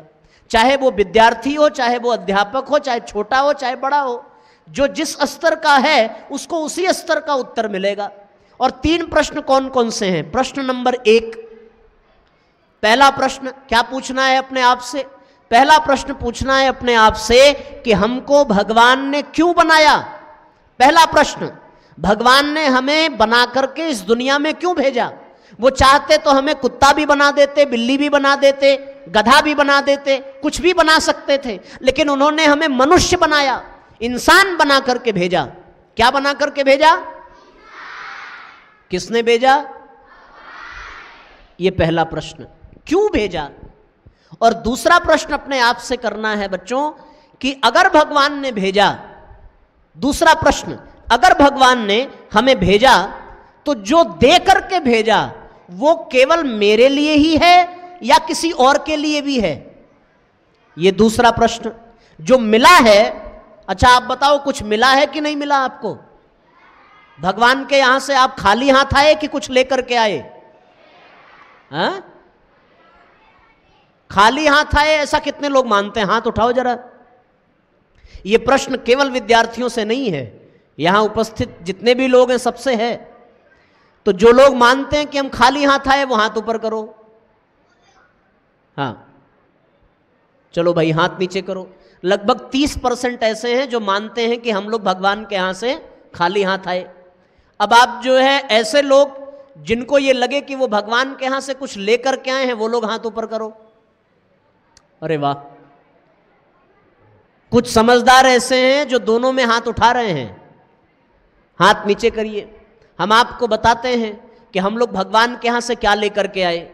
चाहे वो विद्यार्थी हो, चाहे वो अध्यापक हो, चाहे छोटा हो, चाहे बड़ा हो, जो जिस स्तर का है उसको उसी स्तर का उत्तर मिलेगा। और 3 प्रश्न कौन कौन से हैं? प्रश्न नंबर 1, पहला प्रश्न क्या पूछना है अपने आप से? पहला प्रश्न पूछना है अपने आप से कि हमको भगवान ने क्यों बनाया। पहला प्रश्न, भगवान ने हमें बना करके इस दुनिया में क्यों भेजा? वो चाहते तो हमें कुत्ता भी बना देते, बिल्ली भी बना देते, गधा भी बना देते, कुछ भी बना सकते थे, लेकिन उन्होंने हमें मनुष्य बनाया, इंसान बना करके भेजा। क्या बना करके भेजा? किसने भेजा? ये पहला प्रश्न, क्यों भेजा? और दूसरा प्रश्न अपने आप से करना है बच्चों कि अगर भगवान ने भेजा, दूसरा प्रश्न, अगर भगवान ने हमें भेजा तो जो दे करके भेजा वो केवल मेरे लिए ही है या किसी और के लिए भी है? ये दूसरा प्रश्न। जो मिला है, अच्छा आप बताओ कुछ मिला है कि नहीं मिला आपको? भगवान के यहां से आप खाली हाथ आए कि कुछ लेकर के आए? हाँ, खाली हाथ आए ऐसा कितने लोग मानते हैं? हाथ उठाओ जरा। यह प्रश्न केवल विद्यार्थियों से नहीं है, यहां उपस्थित जितने भी लोग हैं सबसे है। तो जो लोग मानते हैं कि हम खाली हाथ आए वो हाथ ऊपर करो। हाँ, चलो भाई हाथ नीचे करो। लगभग 30% ऐसे हैं जो मानते हैं कि हम लोग भगवान के यहां से खाली हाथ आए। अब आप जो है ऐसे लोग जिनको ये लगे कि वो भगवान के यहां से कुछ लेकर के आए हैं, वो लोग हाथ ऊपर करो। अरे वाह, कुछ समझदार ऐसे हैं जो दोनों में हाथ उठा रहे हैं। हाथ नीचे करिए। हम आपको बताते हैं कि हम लोग भगवान के यहां से क्या लेकर के आए।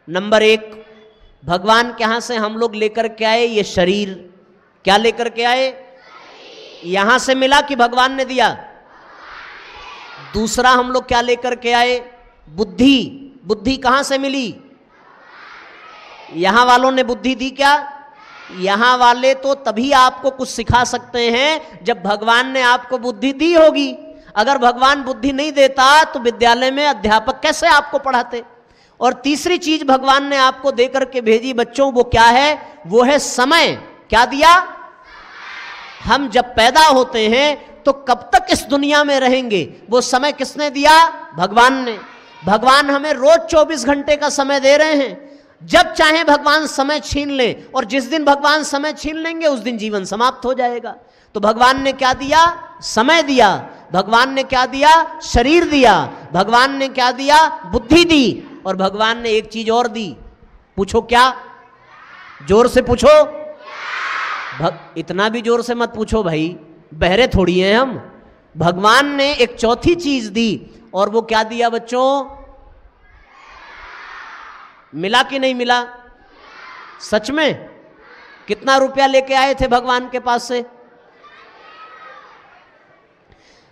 नंबर 1, भगवान के यहां से हम लोग लेकर के आए ये शरीर। क्या लेकर के आए? यहां से मिला कि भगवान ने दिया? दूसरा हम लोग क्या लेकर के आए? बुद्धि। बुद्धि कहां से मिली? यहां वालों ने बुद्धि दी क्या? यहां वाले तो तभी आपको कुछ सिखा सकते हैं जब भगवान ने आपको बुद्धि दी होगी। अगर भगवान बुद्धि नहीं देता तो विद्यालय में अध्यापक कैसे आपको पढ़ाते? और तीसरी चीज भगवान ने आपको देकर के भेजी बच्चों, वो क्या है? वो है समय। क्या दिया? हम जब पैदा होते हैं तो कब तक इस दुनिया में रहेंगे, वो समय किसने दिया? भगवान ने। भगवान हमें रोज 24 घंटे का समय दे रहे हैं। जब चाहे भगवान समय छीन ले, और जिस दिन भगवान समय छीन लेंगे उस दिन जीवन समाप्त हो जाएगा। तो भगवान ने क्या दिया? समय दिया। भगवान ने क्या दिया? शरीर दिया। भगवान ने क्या दिया? बुद्धि दी। और भगवान ने एक चीज और दी। पूछो क्या? जोर से पूछो। इतना भी जोर से मत पूछो भाई, बहरे थोड़ी हैं हम। भगवान ने एक चौथी चीज दी, और वो क्या दिया बच्चों? मिला कि नहीं मिला? सच में? कितना रुपया लेके आए थे भगवान के पास से?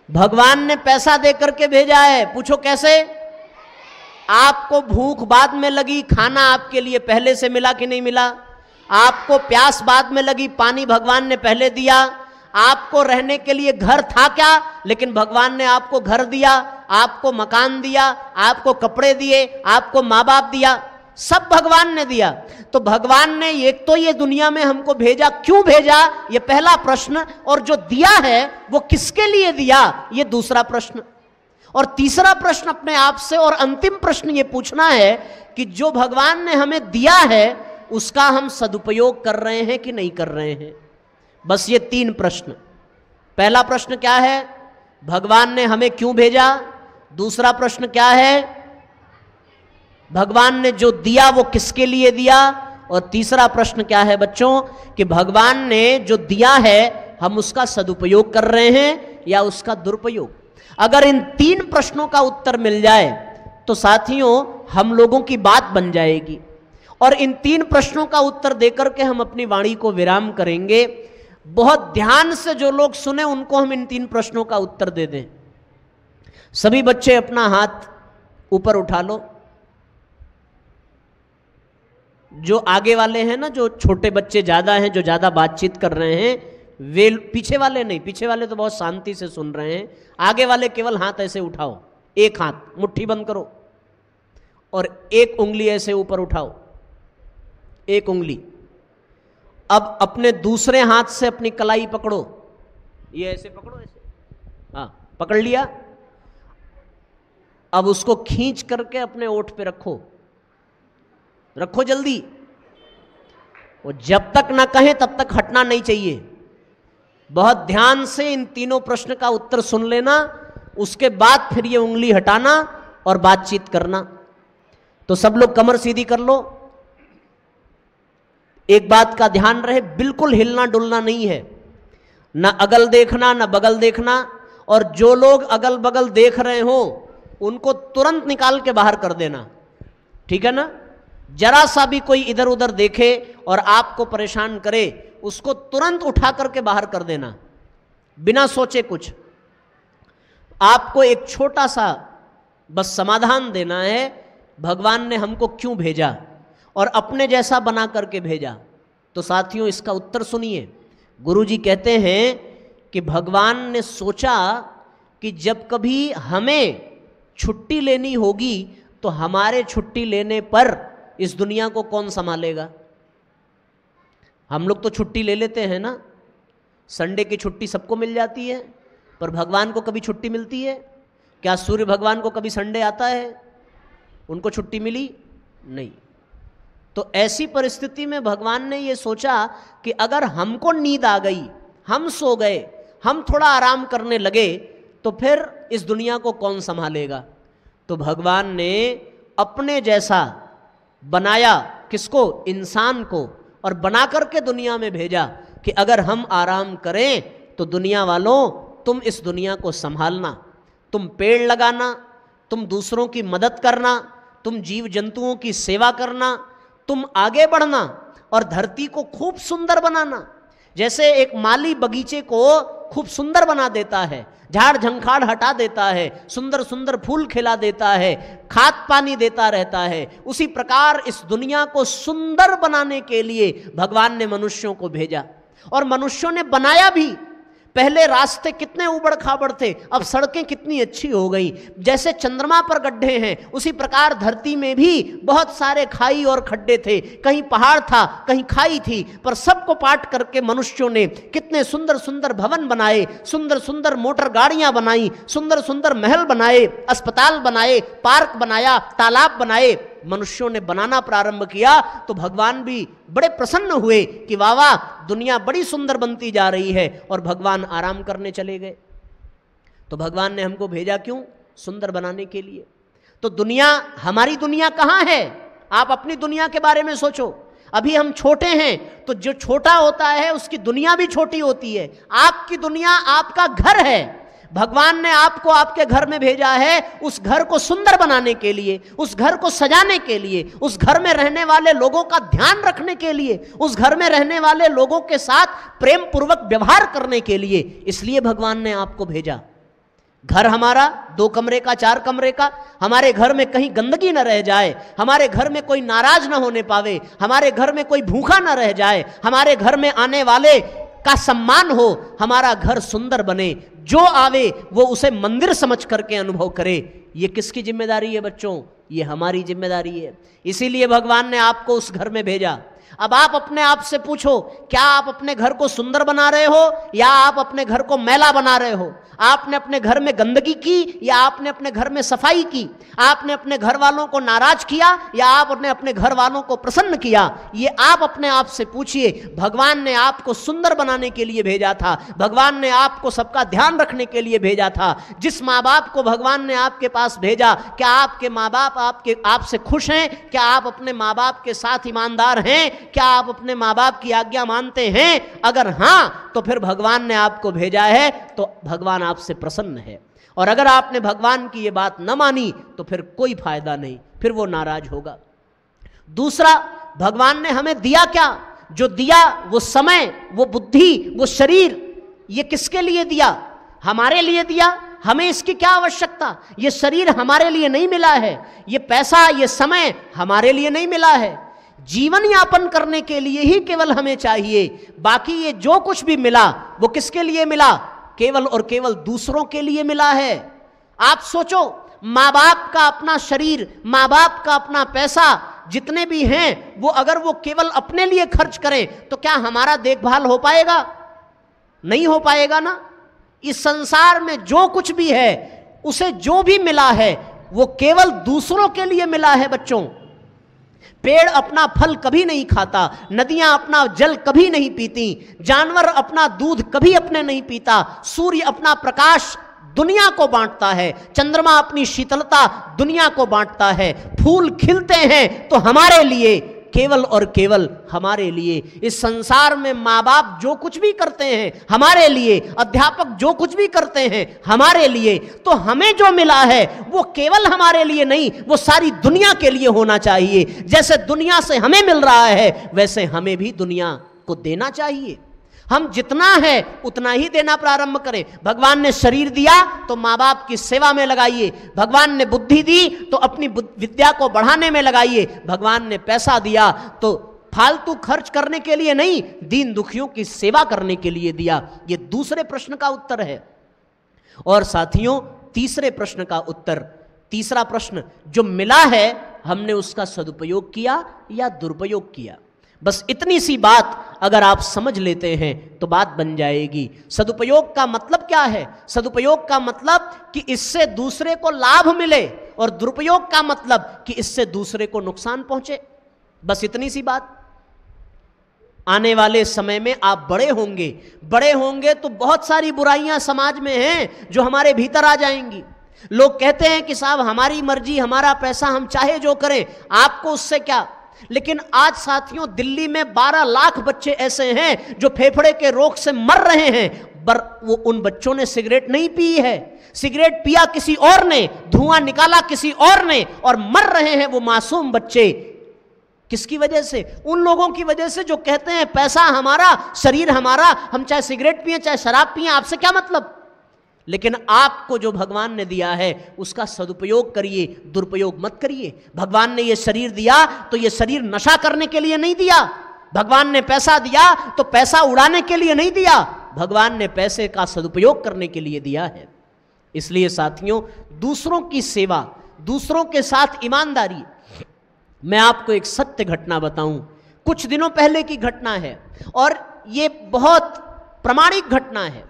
भगवान ने पैसा देकर के भेजा है। पूछो कैसे? आपको भूख बाद में लगी, खाना आपके लिए पहले से मिला कि नहीं मिला? आपको प्यास बाद में लगी, पानी भगवान ने पहले दिया। आपको रहने के लिए घर था क्या? लेकिन भगवान ने आपको घर दिया, आपको मकान दिया, आपको कपड़े दिए, आपको माँ बाप दिया, सब भगवान ने दिया। तो भगवान ने एक तो ये दुनिया में हमको भेजा, क्यों भेजा? ये पहला प्रश्न। और जो दिया है वो किसके लिए दिया? ये दूसरा प्रश्न। और तीसरा प्रश्न अपने आप से, और अंतिम प्रश्न ये पूछना है कि जो भगवान ने हमें दिया है उसका हम सदुपयोग कर रहे हैं कि नहीं कर रहे हैं? बस ये 3 प्रश्न। पहला प्रश्न क्या है? भगवान ने हमें क्यों भेजा? दूसरा प्रश्न क्या है? भगवान ने जो दिया वो किसके लिए दिया? और तीसरा प्रश्न क्या है बच्चों? कि भगवान ने जो दिया है हम उसका सदुपयोग कर रहे हैं या उसका दुरुपयोग? अगर इन 3 प्रश्नों का उत्तर मिल जाए तो साथियों हम लोगों की बात बन जाएगी। और इन 3 प्रश्नों का उत्तर देकर के हम अपनी वाणी को विराम करेंगे। बहुत ध्यान से जो लोग सुने उनको हम इन 3 प्रश्नों का उत्तर दे दें। सभी बच्चे अपना हाथ ऊपर उठा लो। जो आगे वाले हैं ना, जो छोटे बच्चे ज्यादा हैं, जो ज्यादा बातचीत कर रहे हैं, वे पीछे वाले नहीं, पीछे वाले तो बहुत शांति से सुन रहे हैं। आगे वाले केवल हाथ ऐसे उठाओ, एक हाथ मुट्ठी बंद करो और एक उंगली ऐसे ऊपर उठाओ, एक उंगली। अब अपने दूसरे हाथ से अपनी कलाई पकड़ो, ये ऐसे पकड़ो, ऐसे, हाँ पकड़ लिया। अब उसको खींच करके अपने ओठ पे रखो, रखो जल्दी। और जब तक ना कहें तब तक हटना नहीं चाहिए। बहुत ध्यान से इन 3 प्रश्न का उत्तर सुन लेना, उसके बाद फिर ये उंगली हटाना और बातचीत करना। तो सब लोग कमर सीधी कर लो। एक बात का ध्यान रहे, बिल्कुल हिलना डुलना नहीं है, ना अगल देखना ना बगल देखना। और जो लोग अगल बगल देख रहे हो उनको तुरंत निकाल के बाहर कर देना, ठीक है ना? जरा सा भी कोई इधर उधर देखे और आपको परेशान करे, उसको तुरंत उठा करके बाहर कर देना, बिना सोचे कुछ। आपको एक छोटा सा बस समाधान देना है, भगवान ने हमको क्यों भेजा और अपने जैसा बना करके भेजा। तो साथियों इसका उत्तर सुनिए। गुरुजी कहते हैं कि भगवान ने सोचा कि जब कभी हमें छुट्टी लेनी होगी तो हमारे छुट्टी लेने पर इस दुनिया को कौन संभालेगा। हम लोग तो छुट्टी ले लेते हैं ना, संडे की छुट्टी सबको मिल जाती है, पर भगवान को कभी छुट्टी मिलती है क्या? सूर्य भगवान को कभी संडे आता है? उनको छुट्टी मिली नहीं। तो ऐसी परिस्थिति में भगवान ने ये सोचा कि अगर हमको नींद आ गई, हम सो गए, हम थोड़ा आराम करने लगे, तो फिर इस दुनिया को कौन संभालेगा। तो भगवान ने अपने जैसा बनाया, किसको? इंसान को, और बना करके दुनिया में भेजा कि अगर हम आराम करें तो दुनिया वालों तुम इस दुनिया को संभालना, तुम पेड़ लगाना, तुम दूसरों की मदद करना, तुम जीव जंतुओं की सेवा करना, तुम आगे बढ़ना और धरती को खूब सुंदर बनाना। जैसे एक माली बगीचे को खूब सुंदर बना देता है, झाड़ झंखाड़ हटा देता है, सुंदर सुंदर फूल खिला देता है, खाद पानी देता रहता है, उसी प्रकार इस दुनिया को सुंदर बनाने के लिए भगवान ने मनुष्यों को भेजा। और मनुष्यों ने बनाया भी। पहले रास्ते कितने उबड़ खाबड़ थे, अब सड़कें कितनी अच्छी हो गई। जैसे चंद्रमा पर गड्ढे हैं, उसी प्रकार धरती में भी बहुत सारे खाई और खड्डे थे। कहीं पहाड़ था, कहीं खाई थी, पर सबको पाट करके मनुष्यों ने कितने सुंदर सुंदर भवन बनाए, सुंदर सुंदर मोटर गाड़ियां बनाई, सुंदर सुंदर महल बनाए, अस्पताल बनाए, पार्क बनाया, तालाब बनाए। मनुष्यों ने बनाना प्रारंभ किया तो भगवान भी बड़े प्रसन्न हुए कि वाह वाह, दुनिया बड़ी सुंदर बनती जा रही है। और भगवान आराम करने चले गए। तो भगवान ने हमको भेजा क्यों? सुंदर बनाने के लिए। तो दुनिया, हमारी दुनिया कहाँ है? आप अपनी दुनिया के बारे में सोचो। अभी हम छोटे हैं तो जो छोटा होता है उसकी दुनिया भी छोटी होती है। आपकी दुनिया आपका घर है। भगवान ने आपको आपके घर में भेजा है उस घर को सुंदर बनाने के लिए, उस घर को सजाने के लिए, उस घर में रहने वाले लोगों का ध्यान रखने के लिए, उस घर में रहने वाले लोगों के साथ प्रेम पूर्वक व्यवहार करने के लिए। इसलिए भगवान ने आपको भेजा। घर हमारा 2 कमरे का, 4 कमरे का, हमारे घर में कहीं गंदगी न रह जाए, हमारे घर में कोई नाराज न होने पावे, हमारे घर में कोई भूखा न रह जाए, हमारे घर में आने वाले का सम्मान हो, हमारा घर सुंदर बने, जो आवे वो उसे मंदिर समझ करके अनुभव करे। ये किसकी जिम्मेदारी है बच्चों? ये हमारी जिम्मेदारी है। इसीलिए भगवान ने आपको उस घर में भेजा। अब आप अपने आप से पूछो, क्या आप अपने घर को सुंदर बना रहे हो या आप अपने घर को मैला बना रहे हो? आपने अपने घर में गंदगी की या आपने अपने घर में सफाई की? आपने अपने घर वालों को नाराज किया या आपने अपने घर वालों को प्रसन्न किया? ये आप अपने आप से पूछिए। भगवान ने आपको सुंदर बनाने के लिए भेजा था। भगवान ने आपको सबका ध्यान रखने के लिए भेजा था। जिस माँ बाप को भगवान ने आपके पास भेजा, क्या आपके माँ बाप आपसे खुश हैं? क्या आप अपने माँ बाप के साथ ईमानदार हैं? क्या आप अपने माँ बाप की आज्ञा मानते हैं? अगर हाँ, तो फिर भगवान ने आपको भेजा है तो भगवान आपसे प्रसन्न है। और अगर आपने भगवान की ये बात न मानी तो फिर कोई फायदा नहीं, फिर वो नाराज होगा। दूसरा, भगवान ने हमें दिया क्या? जो दिया वो समय, वो बुद्धि, वो शरीर, ये किसके लिए दिया? हमारे लिए दिया। हमें इसकी क्या आवश्यकता? ये शरीर हमारे लिए नहीं मिला है, ये पैसा, ये समय हमारे लिए नहीं मिला है। जीवन यापन करने के लिए ही केवल हमें चाहिए। बाकी ये जो कुछ भी मिला वो किसके लिए मिला? केवल और केवल दूसरों के लिए मिला है। आप सोचो, माँ बाप का अपना शरीर, माँ बाप का अपना पैसा, जितने भी हैं वो अगर वो केवल अपने लिए खर्च करें तो क्या हमारा देखभाल हो पाएगा? नहीं हो पाएगा ना। इस संसार में जो कुछ भी है, उसे जो भी मिला है वो केवल दूसरों के लिए मिला है बच्चों। पेड़ अपना फल कभी नहीं खाता, नदियां अपना जल कभी नहीं पीती, जानवर अपना दूध कभी अपने नहीं पीता, सूर्य अपना प्रकाश दुनिया को बांटता है, चंद्रमा अपनी शीतलता दुनिया को बांटता है, फूल खिलते हैं तो हमारे लिए, केवल और केवल हमारे लिए। इस संसार में माँ बाप जो कुछ भी करते हैं हमारे लिए, अध्यापक जो कुछ भी करते हैं हमारे लिए। तो हमें जो मिला है वो केवल हमारे लिए नहीं, वो सारी दुनिया के लिए होना चाहिए। जैसे दुनिया से हमें मिल रहा है वैसे हमें भी दुनिया को देना चाहिए। हम जितना है उतना ही देना प्रारंभ करें। भगवान ने शरीर दिया तो माँ बाप की सेवा में लगाइए। भगवान ने बुद्धि दी तो अपनी विद्या को बढ़ाने में लगाइए। भगवान ने पैसा दिया तो फालतू खर्च करने के लिए नहीं, दीन दुखियों की सेवा करने के लिए दिया। ये दूसरे प्रश्न का उत्तर है। और साथियों, तीसरे प्रश्न का उत्तर, तीसरा प्रश्न, जो मिला है हमने उसका सदुपयोग किया या दुरुपयोग किया? बस इतनी सी बात अगर आप समझ लेते हैं तो बात बन जाएगी। सदुपयोग का मतलब क्या है? सदुपयोग का मतलब कि इससे दूसरे को लाभ मिले, और दुरुपयोग का मतलब कि इससे दूसरे को नुकसान पहुंचे। बस इतनी सी बात। आने वाले समय में आप बड़े होंगे तो बहुत सारी बुराइयां समाज में हैं जो हमारे भीतर आ जाएंगी। लोग कहते हैं कि साहब हमारी मर्जी, हमारा पैसा, हम चाहे जो करें, आपको उससे क्या। लेकिन आज साथियों, दिल्ली में 12 लाख बच्चे ऐसे हैं जो फेफड़े के रोग से मर रहे हैं, पर वो उन बच्चों ने सिगरेट नहीं पी है। सिगरेट पिया किसी और ने, धुआं निकाला किसी और ने, और मर रहे हैं वो मासूम बच्चे। किसकी वजह से? उन लोगों की वजह से जो कहते हैं पैसा हमारा, शरीर हमारा, हम चाहे सिगरेट पिए चाहे शराब पिए, आपसे क्या मतलब। लेकिन आपको जो भगवान ने दिया है उसका सदुपयोग करिए, दुरुपयोग मत करिए। भगवान ने ये शरीर दिया तो ये शरीर नशा करने के लिए नहीं दिया। भगवान ने पैसा दिया तो पैसा उड़ाने के लिए नहीं दिया। भगवान ने पैसे का सदुपयोग करने के लिए दिया है। इसलिए साथियों, दूसरों की सेवा, दूसरों के साथ ईमानदारी। मैं आपको एक सत्य घटना बताऊं, कुछ दिनों पहले की घटना है और ये बहुत प्रामाणिक घटना है।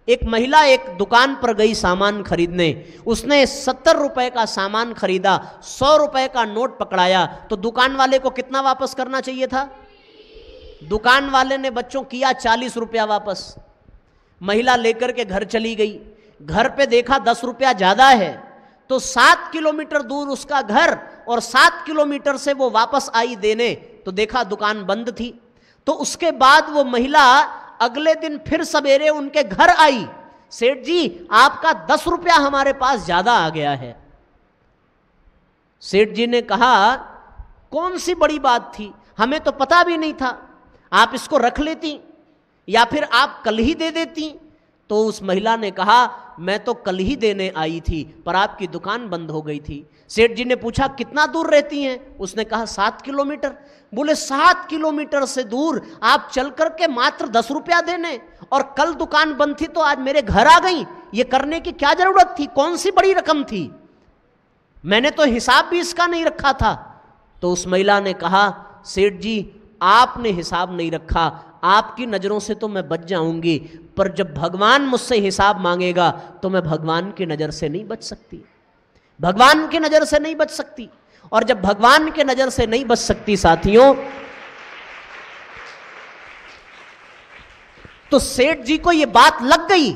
एक महिला एक दुकान पर गई सामान खरीदने, उसने 70 रुपए का सामान खरीदा, 100 रुपए का नोट पकड़ाया तो दुकान वाले को कितना वापस करना चाहिए था? दुकान वाले ने बच्चों किया 40 रुपया वापस। महिला लेकर के घर चली गई, घर पे देखा 10 रुपया ज्यादा है तो 7 किलोमीटर दूर उसका घर और 7 किलोमीटर से वो वापस आई देने तो देखा दुकान बंद थी। तो उसके बाद वो महिला अगले दिन फिर सवेरे उनके घर आई, सेठ जी आपका 10 रुपया हमारे पास ज्यादा आ गया है। सेठ जी ने कहा कौन सी बड़ी बात थी, हमें तो पता भी नहीं था, आप इसको रख लेती या फिर आप कल ही दे देती। तो उस महिला ने कहा मैं तो कल ही देने आई थी पर आपकी दुकान बंद हो गई थी। सेठ जी ने पूछा कितना दूर रहती हैं? उसने कहा 7 किलोमीटर। बोले 7 किलोमीटर से दूर आप चल करके मात्र 10 रुपया देने और कल दुकान बंद थी तो आज मेरे घर आ गई, ये करने की क्या जरूरत थी? कौन सी बड़ी रकम थी? मैंने तो हिसाब भी इसका नहीं रखा था। तो उस महिला ने कहा सेठ जी आपने हिसाब नहीं रखा, आपकी नजरों से तो मैं बच जाऊंगी पर जब भगवान मुझसे हिसाब मांगेगा तो मैं भगवान की नजर से नहीं बच सकती, भगवान की नजर से नहीं बच सकती। और जब भगवान के नजर से नहीं बच सकती साथियों, तो सेठ जी को यह बात लग गई।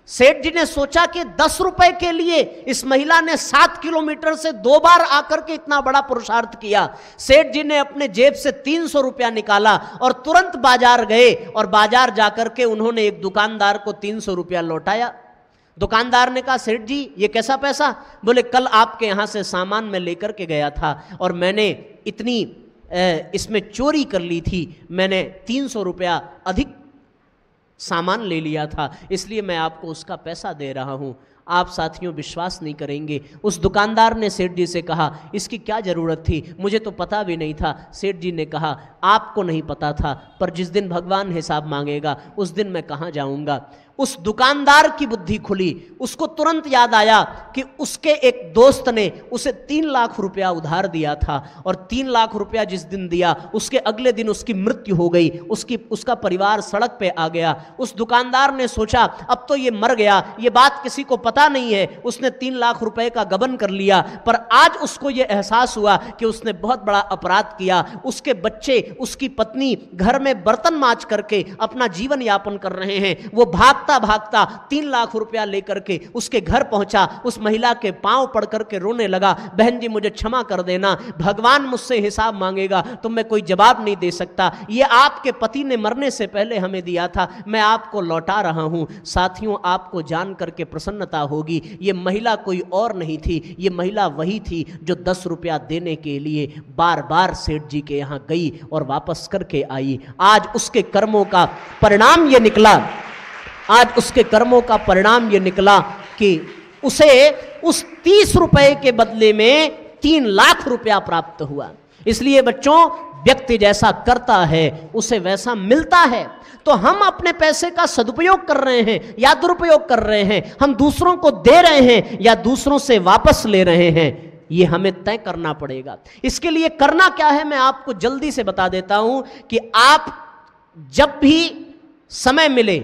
सेठ जी ने सोचा कि 10 रुपए के लिए इस महिला ने 7 किलोमीटर से 2 बार आकर के इतना बड़ा पुरुषार्थ किया। सेठ जी ने अपने जेब से 300 रुपया निकाला और तुरंत बाजार गए और बाजार जाकर के उन्होंने एक दुकानदार को 300 रुपया लौटाया। दुकानदार ने कहा सेठ जी ये कैसा पैसा? बोले कल आपके यहां से सामान मैं लेकर के गया था और मैंने इतनी इसमें चोरी कर ली थी, मैंने 300 रुपया अधिक सामान ले लिया था, इसलिए मैं आपको उसका पैसा दे रहा हूं। आप साथियों विश्वास नहीं करेंगे, उस दुकानदार ने सेठ जी से कहा इसकी क्या ज़रूरत थी, मुझे तो पता भी नहीं था। सेठ जी ने कहा आपको नहीं पता था पर जिस दिन भगवान हिसाब मांगेगा उस दिन मैं कहाँ जाऊँगा। उस दुकानदार की बुद्धि खुली, उसको तुरंत याद आया कि उसके एक दोस्त ने उसे 3 लाख रुपया उधार दिया था और 3 लाख रुपया जिस दिन दिया उसके अगले दिन उसकी मृत्यु हो गई, उसका परिवार सड़क पे आ गया। उस दुकानदार ने सोचा अब तो ये मर गया, ये बात किसी को पता नहीं है, उसने 3 लाख रुपए का गबन कर लिया। पर आज उसको ये एहसास हुआ कि उसने बहुत बड़ा अपराध किया। उसके बच्चे, उसकी पत्नी घर में बर्तन मांज करके अपना जीवन यापन कर रहे हैं। वो भागता भागता 3 लाख रुपया लेकर के उसके घर पहुंचा, उस महिला के पांव पड़ करके रोने लगा, बहन जी मुझे क्षमा कर देना, भगवान मुझसे हिसाब मांगेगा तो मैं कोई जवाब नहीं दे सकता, ये आपके पति ने मरने से पहले हमें दिया था, मैं आपको लौटा रहा हूं। साथियों आपको जान करके प्रसन्नता होगी, ये महिला कोई और नहीं थी, ये महिला वही थी जो 10 रुपया देने के लिए बार बार सेठ जी के यहां गई और वापस करके आई। आज उसके कर्मों का परिणाम ये निकला, आज उसके कर्मों का परिणाम ये निकला कि उसे उस 30 रुपए के बदले में 3 लाख रुपया प्राप्त हुआ। इसलिए बच्चों व्यक्ति जैसा करता है उसे वैसा मिलता है। तो हम अपने पैसे का सदुपयोग कर रहे हैं या दुरुपयोग कर रहे हैं, हम दूसरों को दे रहे हैं या दूसरों से वापस ले रहे हैं, ये हमें तय करना पड़ेगा। इसके लिए करना क्या है मैं आपको जल्दी से बता देता हूं कि आप जब भी समय मिले,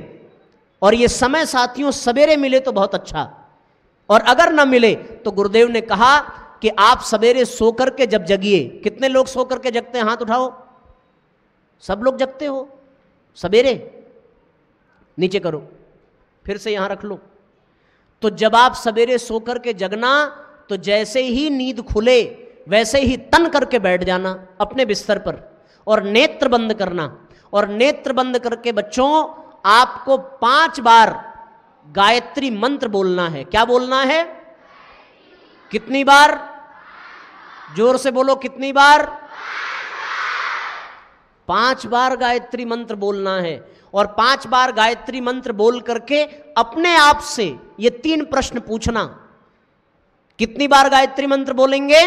और ये समय साथियों सवेरे मिले तो बहुत अच्छा, और अगर ना मिले तो गुरुदेव ने कहा कि आप सवेरे सो करके जब जगिए, कितने लोग सो करके जगते हैं हाथ उठाओ, सब लोग जगते हो सवेरे, नीचे करो फिर से यहां रख लो। तो जब आप सवेरे सो करके जगना तो जैसे ही नींद खुले वैसे ही तन करके बैठ जाना अपने बिस्तर पर और नेत्र बंद करना, और नेत्र बंद करके बच्चों आपको 5 बार गायत्री मंत्र बोलना है। क्या बोलना है? कितनी बार? जोर से बोलो, कितनी बार? 5 बार गायत्री मंत्र बोलना है। और 5 बार गायत्री मंत्र बोल करके अपने आप से ये 3 प्रश्न पूछना। कितनी बार गायत्री मंत्र बोलेंगे?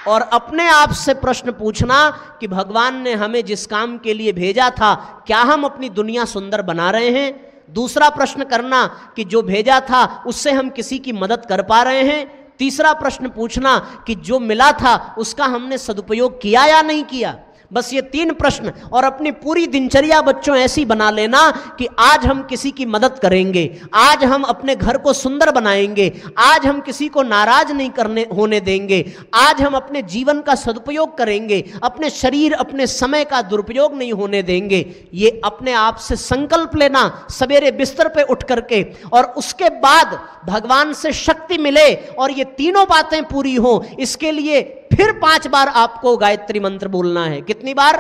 और अपने आप से प्रश्न पूछना कि भगवान ने हमें जिस काम के लिए भेजा था, क्या हम अपनी दुनिया सुंदर बना रहे हैं? दूसरा प्रश्न करना कि जो भेजा था उससे हम किसी की मदद कर पा रहे हैं? तीसरा प्रश्न पूछना कि जो मिला था उसका हमने सदुपयोग किया या नहीं किया? बस ये 3 प्रश्न। और अपनी पूरी दिनचर्या बच्चों ऐसी बना लेना कि आज हम किसी की मदद करेंगे, आज हम अपने घर को सुंदर बनाएंगे, आज हम किसी को नाराज नहीं होने देंगे, आज हम अपने जीवन का सदुपयोग करेंगे, अपने शरीर अपने समय का दुरुपयोग नहीं होने देंगे। ये अपने आप से संकल्प लेना सवेरे बिस्तर पे उठ करके, और उसके बाद भगवान से शक्ति मिले और ये तीनों बातें पूरी हो, इसके लिए फिर 5 बार आपको गायत्री मंत्र बोलना है। कितनी बार?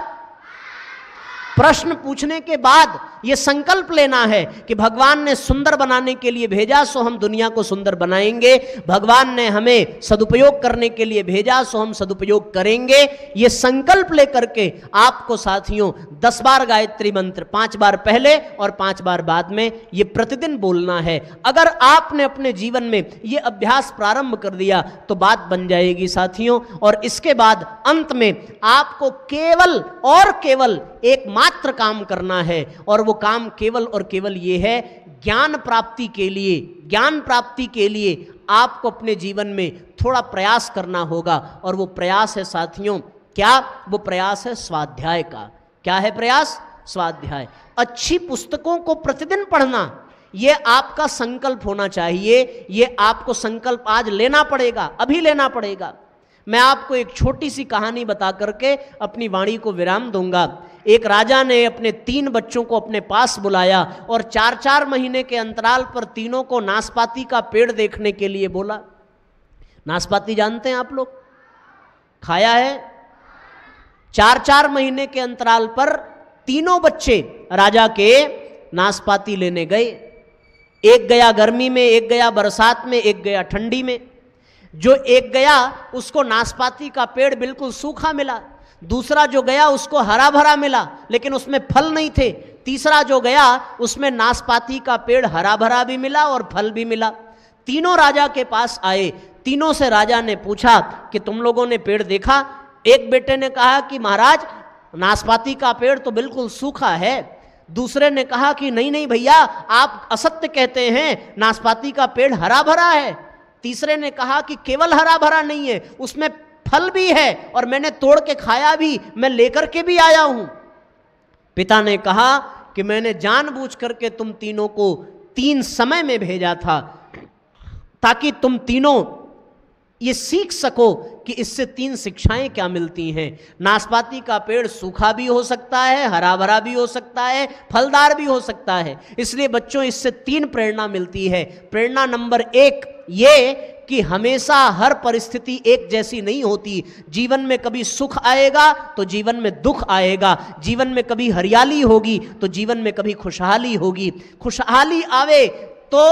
प्रश्न पूछने के बाद ये संकल्प लेना है कि भगवान ने सुंदर बनाने के लिए भेजा, सो हम दुनिया को सुंदर बनाएंगे। भगवान ने हमें सदुपयोग करने के लिए भेजा, सो हम सदुपयोग करेंगे। ये संकल्प लेकर के आपको साथियों 10 बार गायत्री मंत्र, 5 बार पहले और 5 बार बाद में, ये प्रतिदिन बोलना है। अगर आपने अपने जीवन में ये अभ्यास प्रारंभ कर दिया तो बात बन जाएगी साथियों। और इसके बाद अंत में आपको केवल और केवल एकमात्र काम करना है, और वो काम केवल और केवल ये है, ज्ञान प्राप्ति के लिए, ज्ञान प्राप्ति के लिए आपको अपने जीवन में थोड़ा प्रयास करना होगा। और वो प्रयास है साथियों, क्या? वो प्रयास है स्वाध्याय का। क्या है प्रयास? स्वाध्याय। अच्छी पुस्तकों को प्रतिदिन पढ़ना, ये आपका संकल्प होना चाहिए। ये आपको संकल्प आज लेना पड़ेगा, अभी लेना पड़ेगा। मैं आपको एक छोटी सी कहानी बता करके अपनी वाणी को विराम दूंगा। एक राजा ने अपने 3 बच्चों को अपने पास बुलाया और 4-4 महीने के अंतराल पर तीनों को नाशपाती का पेड़ देखने के लिए बोला। नाशपाती जानते हैं आप लोग? खाया है? 4-4 महीने के अंतराल पर तीनों बच्चे राजा के नाशपाती लेने गए। एक गया गर्मी में, एक गया बरसात में, एक गया ठंडी में। जो एक गया उसको नाशपाती का पेड़ बिल्कुल सूखा मिला, दूसरा जो गया उसको हरा भरा मिला लेकिन उसमें फल नहीं थे, तीसरा जो गया उसमें नाशपाती का पेड़ हरा भरा भी मिला और फल भी मिला। तीनों राजा के पास आए। तीनों से राजा ने पूछा कि तुम लोगों ने पेड़ देखा? एक बेटे ने कहा कि महाराज नाशपाती का पेड़ तो बिल्कुल सूखा है। दूसरे ने कहा कि नहीं नहीं भैया, आप असत्य कहते हैं, नाशपाती का पेड़ हरा भरा है। तीसरे ने कहा कि केवल हरा भरा नहीं है, उसमें फल भी है और मैंने तोड़ के खाया भी, मैं लेकर के भी आया हूं। पिता ने कहा कि मैंने जानबूझ करके तुम तीनों को 3 समय में भेजा था ताकि तुम तीनों ये सीख सको कि इससे 3 शिक्षाएं क्या मिलती हैं। नाशपाती का पेड़ सूखा भी हो सकता है, हरा भरा भी हो सकता है, फलदार भी हो सकता है। इसलिए बच्चों इससे 3 प्रेरणा मिलती है। प्रेरणा नंबर 1 ये कि हमेशा हर परिस्थिति एक जैसी नहीं होती। जीवन में कभी सुख आएगा तो जीवन में दुख आएगा, जीवन में कभी हरियाली होगी तो जीवन में कभी खुशहाली होगी। खुशहाली आवे तो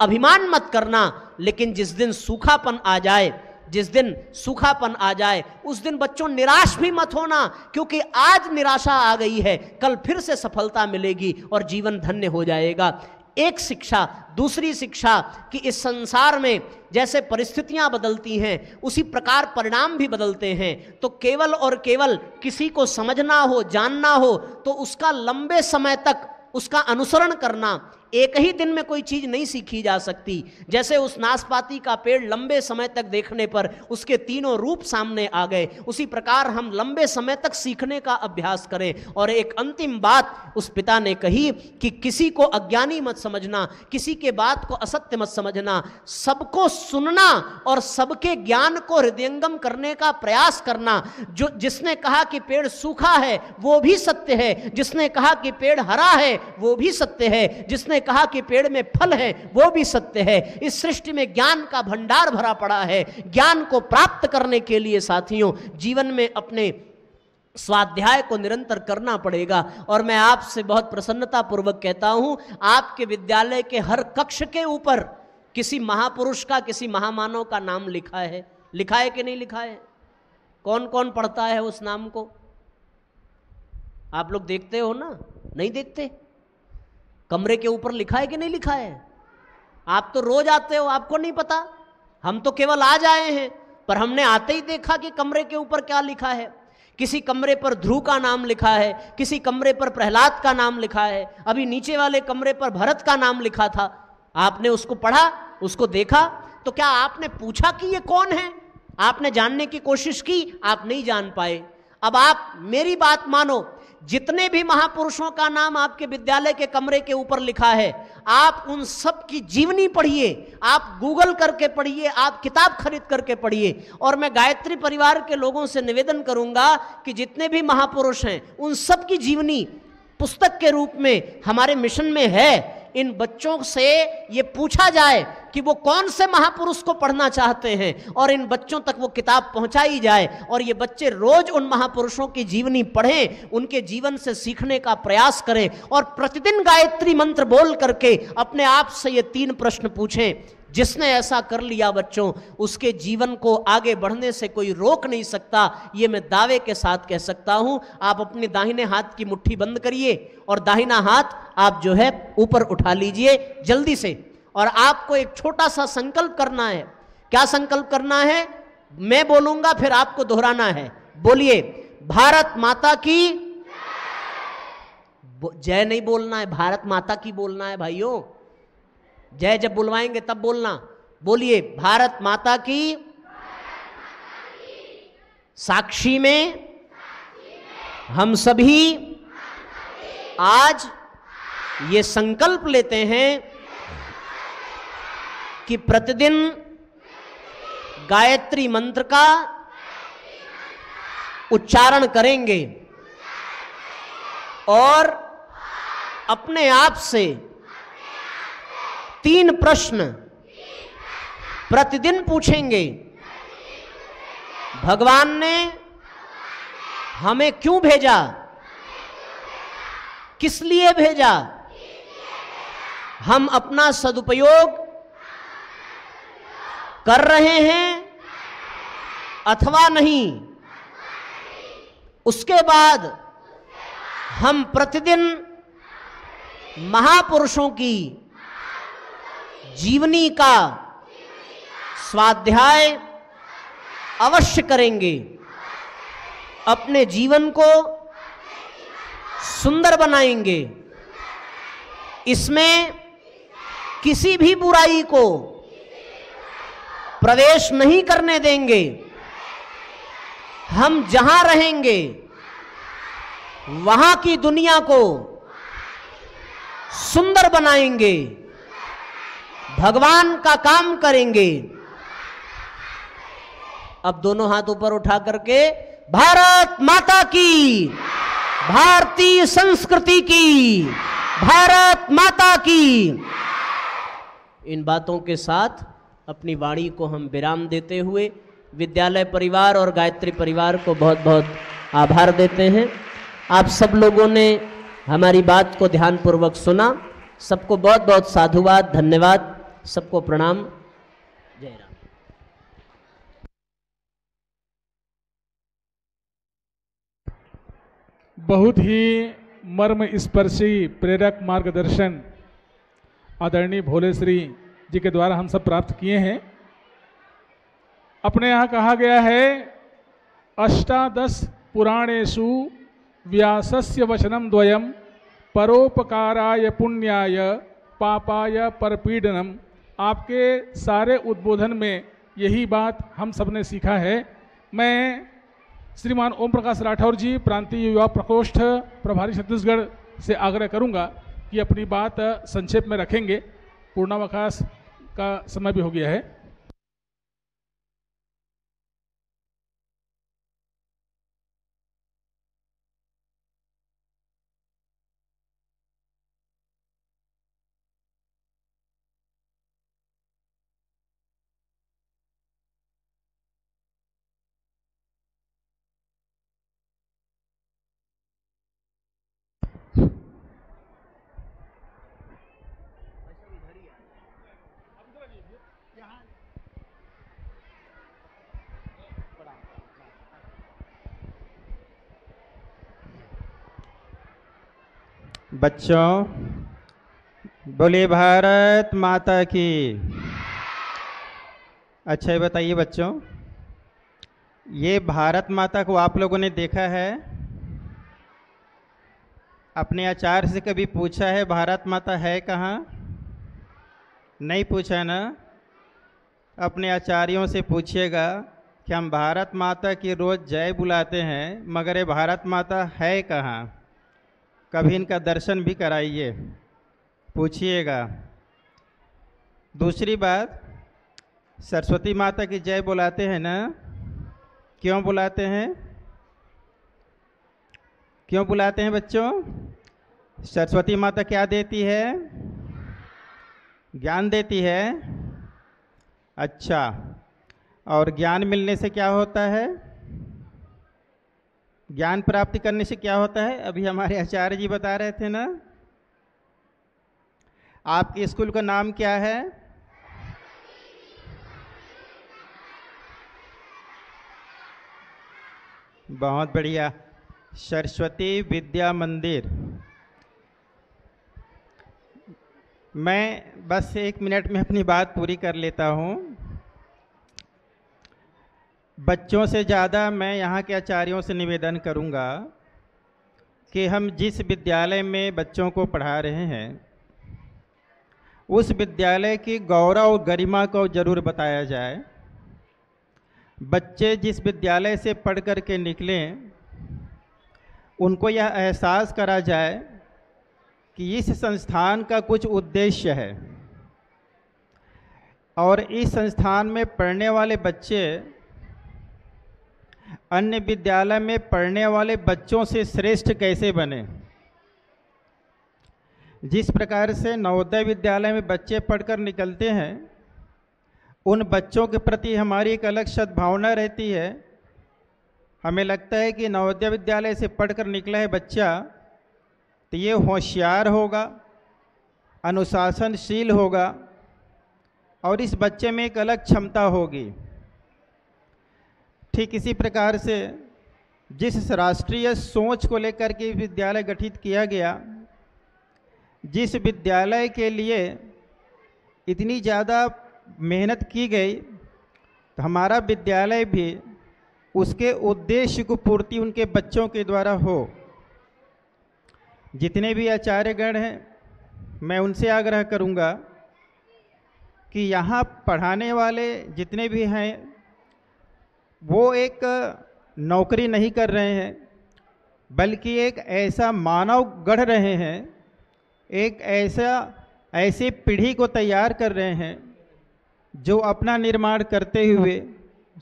अभिमान मत करना, लेकिन जिस दिन सूखापन आ जाए, जिस दिन सूखापन आ जाए उस दिन बच्चों निराश भी मत होना, क्योंकि आज निराशा आ गई है, कल फिर से सफलता मिलेगी और जीवन धन्य हो जाएगा। एक शिक्षा। दूसरी शिक्षा कि इस संसार में जैसे परिस्थितियां बदलती हैं उसी प्रकार परिणाम भी बदलते हैं। तो केवल और केवल किसी को समझना हो, जानना हो तो उसका लंबे समय तक उसका अनुसरण करना, एक ही दिन में कोई चीज नहीं सीखी जा सकती। जैसे उस नाशपाती का पेड़ लंबे समय तक देखने पर उसके 3 रूप सामने आ गए, उसी प्रकार हम लंबे समय तक सीखने का अभ्यास करें। और एक अंतिम बात उस पिता ने कही कि किसी को अज्ञानी मत समझना, किसी के बात को असत्य मत समझना, सबको सुनना और सबके ज्ञान को हृदयंगम करने का प्रयास करना। जो जिसने कहा कि पेड़ सूखा है वो भी सत्य है, जिसने कहा कि पेड़ हरा है वो भी सत्य है, जिसने कहा कि पेड़ में फल है वो भी सत्य है। इस सृष्टि में ज्ञान का भंडार भरा पड़ा है। ज्ञान को प्राप्त करने के लिए साथियों जीवन में अपने स्वाध्याय को निरंतर करना पड़ेगा। और मैं आपसे बहुत प्रसन्नता पूर्वक कहता हूं, आपके विद्यालय के हर कक्ष के ऊपर किसी महापुरुष का, किसी महामानव का नाम लिखा है। लिखा है कि नहीं लिखा है? कौन कौन पढ़ता है उस नाम को? आप लोग देखते हो ना? नहीं देखते? कमरे के ऊपर लिखा है कि नहीं लिखा है? आप तो रोज आते हो, आपको नहीं पता? हम तो केवल आज आए हैं, पर हमने आते ही देखा कि कमरे के ऊपर क्या लिखा है। किसी कमरे पर ध्रुव का नाम लिखा है, किसी कमरे पर प्रहलाद का नाम लिखा है, अभी नीचे वाले कमरे पर भरत का नाम लिखा था। आपने उसको पढ़ा, उसको देखा, तो क्या आपने पूछा कि ये कौन है? आपने जानने की कोशिश की, आप नहीं जान पाए। अब आप मेरी बात मानो, जितने भी महापुरुषों का नाम आपके विद्यालय के कमरे के ऊपर लिखा है, आप उन सब की जीवनी पढ़िए, आप गूगल करके पढ़िए, आप किताब खरीद करके पढ़िए। और मैं गायत्री परिवार के लोगों से निवेदन करूंगा कि जितने भी महापुरुष हैं उन सब की जीवनी पुस्तक के रूप में हमारे मिशन में है। इन बच्चों से ये पूछा जाए कि वो कौन से महापुरुष को पढ़ना चाहते हैं, और इन बच्चों तक वो किताब पहुंचाई जाए, और ये बच्चे रोज उन महापुरुषों की जीवनी पढ़ें, उनके जीवन से सीखने का प्रयास करें, और प्रतिदिन गायत्री मंत्र बोल करके अपने आप से ये 3 प्रश्न पूछें। जिसने ऐसा कर लिया बच्चों, उसके जीवन को आगे बढ़ने से कोई रोक नहीं सकता, ये मैं दावे के साथ कह सकता हूं। आप अपने दाहिने हाथ की मुट्ठी बंद करिए और दाहिना हाथ आप जो है ऊपर उठा लीजिए जल्दी से, और आपको एक छोटा सा संकल्प करना है। क्या संकल्प करना है? मैं बोलूंगा, फिर आपको दोहराना है। बोलिए, भारत माता की जय नहीं बोलना है, भारत माता की बोलना है भाइयों। जय जब बुलवाएंगे तब बोलना। बोलिए, भारत माता की साक्षी में हम सभी आज ये संकल्प लेते हैं कि प्रतिदिन गायत्री मंत्र का उच्चारण करेंगे और अपने आप से 3 प्रश्न प्रतिदिन पूछेंगे। भगवान ने हमें क्यों भेजा? किस लिए भेजा? हम अपना सदुपयोग कर रहे हैं अथवा नहीं? उसके बाद हम प्रतिदिन महापुरुषों की जीवनी का स्वाध्याय अवश्य करेंगे। अपने जीवन को सुंदर बनाएंगे। इसमें किसी भी बुराई को प्रवेश नहीं करने देंगे। हम जहां रहेंगे वहां की दुनिया को सुंदर बनाएंगे, भगवान का काम करेंगे। अब दोनों हाथ ऊपर उठा करके भारत माता की, भारतीय संस्कृति की, भारत माता की, इन बातों के साथ अपनी वाणी को हम विराम देते हुए विद्यालय परिवार और गायत्री परिवार को बहुत बहुत आभार देते हैं। आप सब लोगों ने हमारी बात को ध्यानपूर्वक सुना। सबको बहुत बहुत साधुवाद, धन्यवाद, सबको प्रणाम। जय राम। बहुत ही मर्म स्पर्शी प्रेरक मार्गदर्शन आदरणीय भोले श्री जी के द्वारा हम सब प्राप्त किए हैं। अपने यहाँ कहा गया है, अष्टादश पुराणेषु व्यासस्य वचनम द्वयम परोपकाराय पुण्याय पापाय परपीडनम। आपके सारे उद्बोधन में यही बात हम सब ने सीखा है। मैं श्रीमान ओम प्रकाश राठौर जी, प्रांतीय युवा प्रकोष्ठ प्रभारी छत्तीसगढ़ से आग्रह करूंगा कि अपनी बात संक्षेप में रखेंगे। पूर्णावकाश का समय भी हो गया है। यहाँ बच्चों बोलिए भारत माता की। अच्छा ये बताइए बच्चों, ये भारत माता को आप लोगों ने देखा है? अपने आचार्य से कभी पूछा है भारत माता है कहाँ? नहीं पूछा ना? अपने आचार्यों से पूछिएगा कि हम भारत माता की रोज़ जय बुलाते हैं, मगर ये भारत माता है कहाँ? कभी इनका दर्शन भी कराइए, पूछिएगा। दूसरी बात, सरस्वती माता की जय बुलाते हैं ना? क्यों बुलाते हैं? क्यों बुलाते हैं बच्चों? सरस्वती माता क्या देती है? ज्ञान देती है। अच्छा, और ज्ञान मिलने से क्या होता है? ज्ञान प्राप्ति करने से क्या होता है? अभी हमारे आचार्य जी बता रहे थे ना। आपके स्कूल का नाम क्या है? बहुत बढ़िया, सरस्वती विद्या मंदिर। मैं बस 1 मिनट में अपनी बात पूरी कर लेता हूँ। बच्चों से ज़्यादा मैं यहाँ के आचार्यों से निवेदन करूँगा कि हम जिस विद्यालय में बच्चों को पढ़ा रहे हैं उस विद्यालय की गौरव और गरिमा को जरूर बताया जाए। बच्चे जिस विद्यालय से पढ़ कर के निकलें उनको यह एहसास करा जाए कि इस संस्थान का कुछ उद्देश्य है और इस संस्थान में पढ़ने वाले बच्चे अन्य विद्यालय में पढ़ने वाले बच्चों से श्रेष्ठ कैसे बने। जिस प्रकार से नवोदय विद्यालय में बच्चे पढ़कर निकलते हैं उन बच्चों के प्रति हमारी एक अलग सद्भावना रहती है। हमें लगता है कि नवोदय विद्यालय से पढ़कर निकला है बच्चा तो ये होशियार होगा, अनुशासनशील होगा और इस बच्चे में एक अलग क्षमता होगी। ठीक इसी प्रकार से जिस राष्ट्रीय सोच को लेकर के विद्यालय गठित किया गया, जिस विद्यालय के लिए इतनी ज़्यादा मेहनत की गई, तो हमारा विद्यालय भी उसके उद्देश्य को पूर्ति उनके बच्चों के द्वारा हो। जितने भी आचार्यगण हैं मैं उनसे आग्रह करूंगा कि यहाँ पढ़ाने वाले जितने भी हैं वो एक नौकरी नहीं कर रहे हैं बल्कि एक ऐसा मानव गढ़ रहे हैं, एक ऐसी पीढ़ी को तैयार कर रहे हैं जो अपना निर्माण करते हुए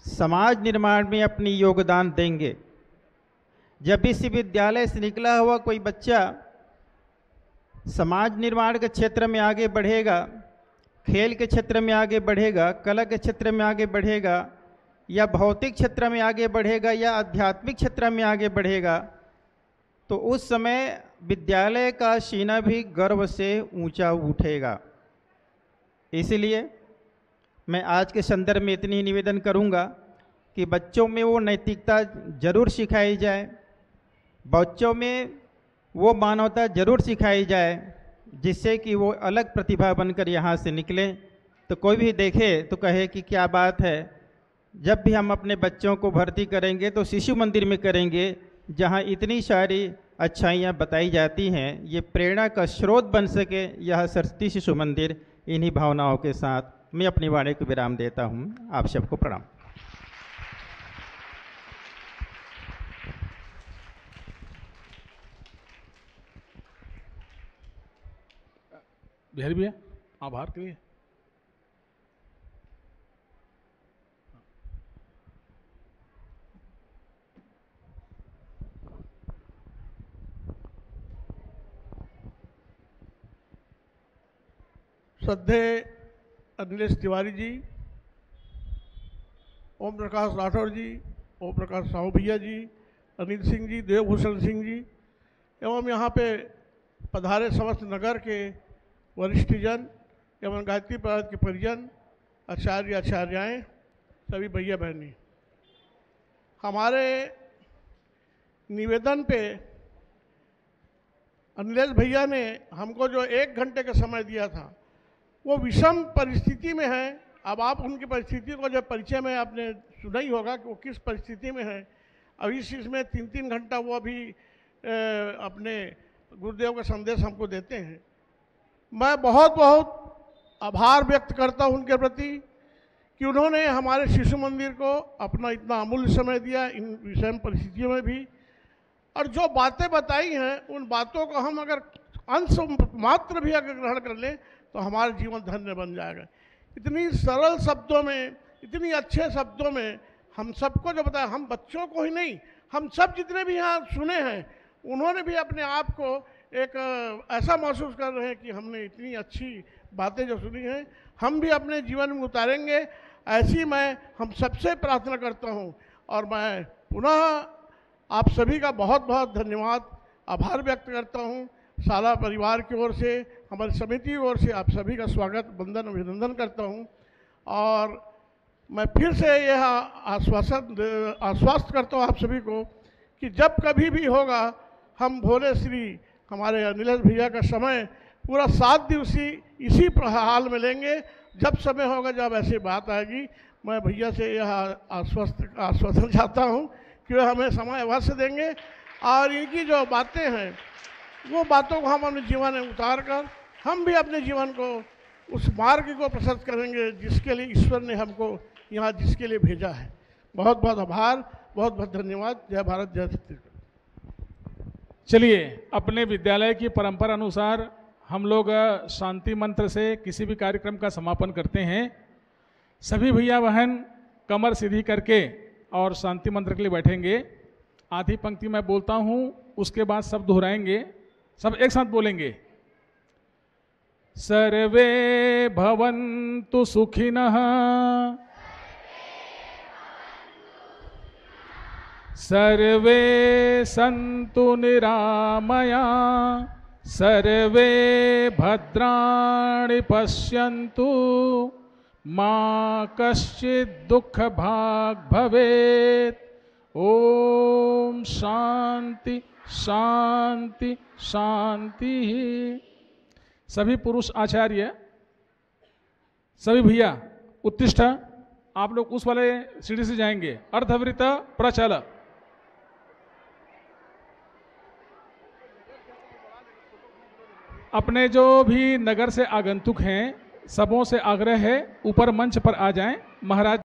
समाज निर्माण में अपनी योगदान देंगे। जब इस विद्यालय से निकला हुआ कोई बच्चा समाज निर्माण के क्षेत्र में आगे बढ़ेगा, खेल के क्षेत्र में आगे बढ़ेगा, कला के क्षेत्र में आगे बढ़ेगा या भौतिक क्षेत्र में आगे बढ़ेगा या आध्यात्मिक क्षेत्र में आगे बढ़ेगा, तो उस समय विद्यालय का सीना भी गर्व से ऊंचा उठेगा। इसलिए मैं आज के संदर्भ में इतनी निवेदन करूंगा कि बच्चों में वो नैतिकता जरूर सिखाई जाए, बच्चों में वो मानवता जरूर सिखाई जाए जिससे कि वो अलग प्रतिभा बनकर यहाँ से निकलें, तो कोई भी देखे तो कहे कि क्या बात है। जब भी हम अपने बच्चों को भर्ती करेंगे तो शिशु मंदिर में करेंगे जहाँ इतनी सारी अच्छाइयाँ बताई जाती हैं। ये प्रेरणा का स्रोत बन सके यह सरस्वती शिशु मंदिर। इन्हीं भावनाओं के साथ मैं अपनी वाणी को विराम देता हूँ। आप सबको प्रणाम। बिहारी भैया आभार के लिए। श्रद्धेय अनिलेश तिवारी जी, ओम प्रकाश राठौर जी, ओम प्रकाश साहू भैया जी, अनिल सिंह जी, देवभूषण सिंह जी एवं यहाँ पे पधारे समस्त नगर के वरिष्ठजन एवं गायत्री परिषद के परिजन, आचार्य आचार्याएँ, सभी भैया बहनी, हमारे निवेदन पे अनिलेश भैया ने हमको जो 1 घंटे का समय दिया था, वो विषम परिस्थिति में है। अब आप उनकी परिस्थिति को जब परिचय में आपने सुना ही होगा कि वो किस परिस्थिति में है। अब इस चीज़ में 3-3 घंटा वो अभी अपने गुरुदेव का संदेश हमको देते हैं। मैं बहुत बहुत आभार व्यक्त करता हूँ उनके प्रति कि उन्होंने हमारे शिशु मंदिर को अपना इतना अमूल्य समय दिया इन विषम परिस्थितियों में भी। और जो बातें बताई हैं उन बातों को हम अगर अंश मात्र भी अगर ग्रहण कर लें तो हमारा जीवन धन्य बन जाएगा। इतनी सरल शब्दों में, इतनी अच्छे शब्दों में हम सबको जो बताया, हम बच्चों को ही नहीं, हम सब जितने भी यहाँ सुने हैं उन्होंने भी अपने आप को एक ऐसा महसूस कर रहे हैं कि हमने इतनी अच्छी बातें जो सुनी हैं हम भी अपने जीवन में उतारेंगे। ऐसी मैं हम सबसे प्रार्थना करता हूँ और मैं पुनः आप सभी का बहुत बहुत धन्यवाद आभार व्यक्त करता हूँ। साला परिवार की ओर से, हमारी समिति की ओर से आप सभी का स्वागत, वंदन, अभिनंदन करता हूँ। और मैं फिर से यह आश्वस्त करता हूँ आप सभी को कि जब कभी भी होगा हम भोले श्री हमारे अनिलेश भैया का समय पूरा 7 दिवसीय इसी हाल में लेंगे। जब समय होगा, जब ऐसी बात आएगी, मैं भैया से यह आश्वासन चाहता हूँ कि वे हमें समय अवश्य देंगे और इनकी जो बातें हैं वो बातों को हम अपने जीवन में उतार कर हम भी अपने जीवन को उस मार्ग को प्रशस्त करेंगे जिसके लिए ईश्वर ने हमको यहाँ जिसके लिए भेजा है। बहुत बहुत आभार, बहुत बहुत धन्यवाद। जय भारत, जय छत्तीसगढ़। चलिए, अपने विद्यालय की परंपरा अनुसार हम लोग शांति मंत्र से किसी भी कार्यक्रम का समापन करते हैं। सभी भैया बहन कमर सीधी करके और शांति मंत्र के लिए बैठेंगे। आधी पंक्ति मैं बोलता हूँ, उसके बाद सब दोहराएंगे, सब एक साथ बोलेंगे। सर्वे भवन्तु सुखिनः, सर्वे सन्तु निरामया, सर्वे भद्राणि पश्यन्तु, मा कश्चित् दुःखभाग् भवेत्। ओम शांति शांति शांति। सभी पुरुष आचार्य, सभी भैया उत्तिष्ठ। आप लोग उस वाले सीढ़ी से जाएंगे। अर्धवृत प्रचल। अपने जो भी नगर से आगंतुक हैं सबों से आग्रह है ऊपर मंच पर आ जाएं। महाराज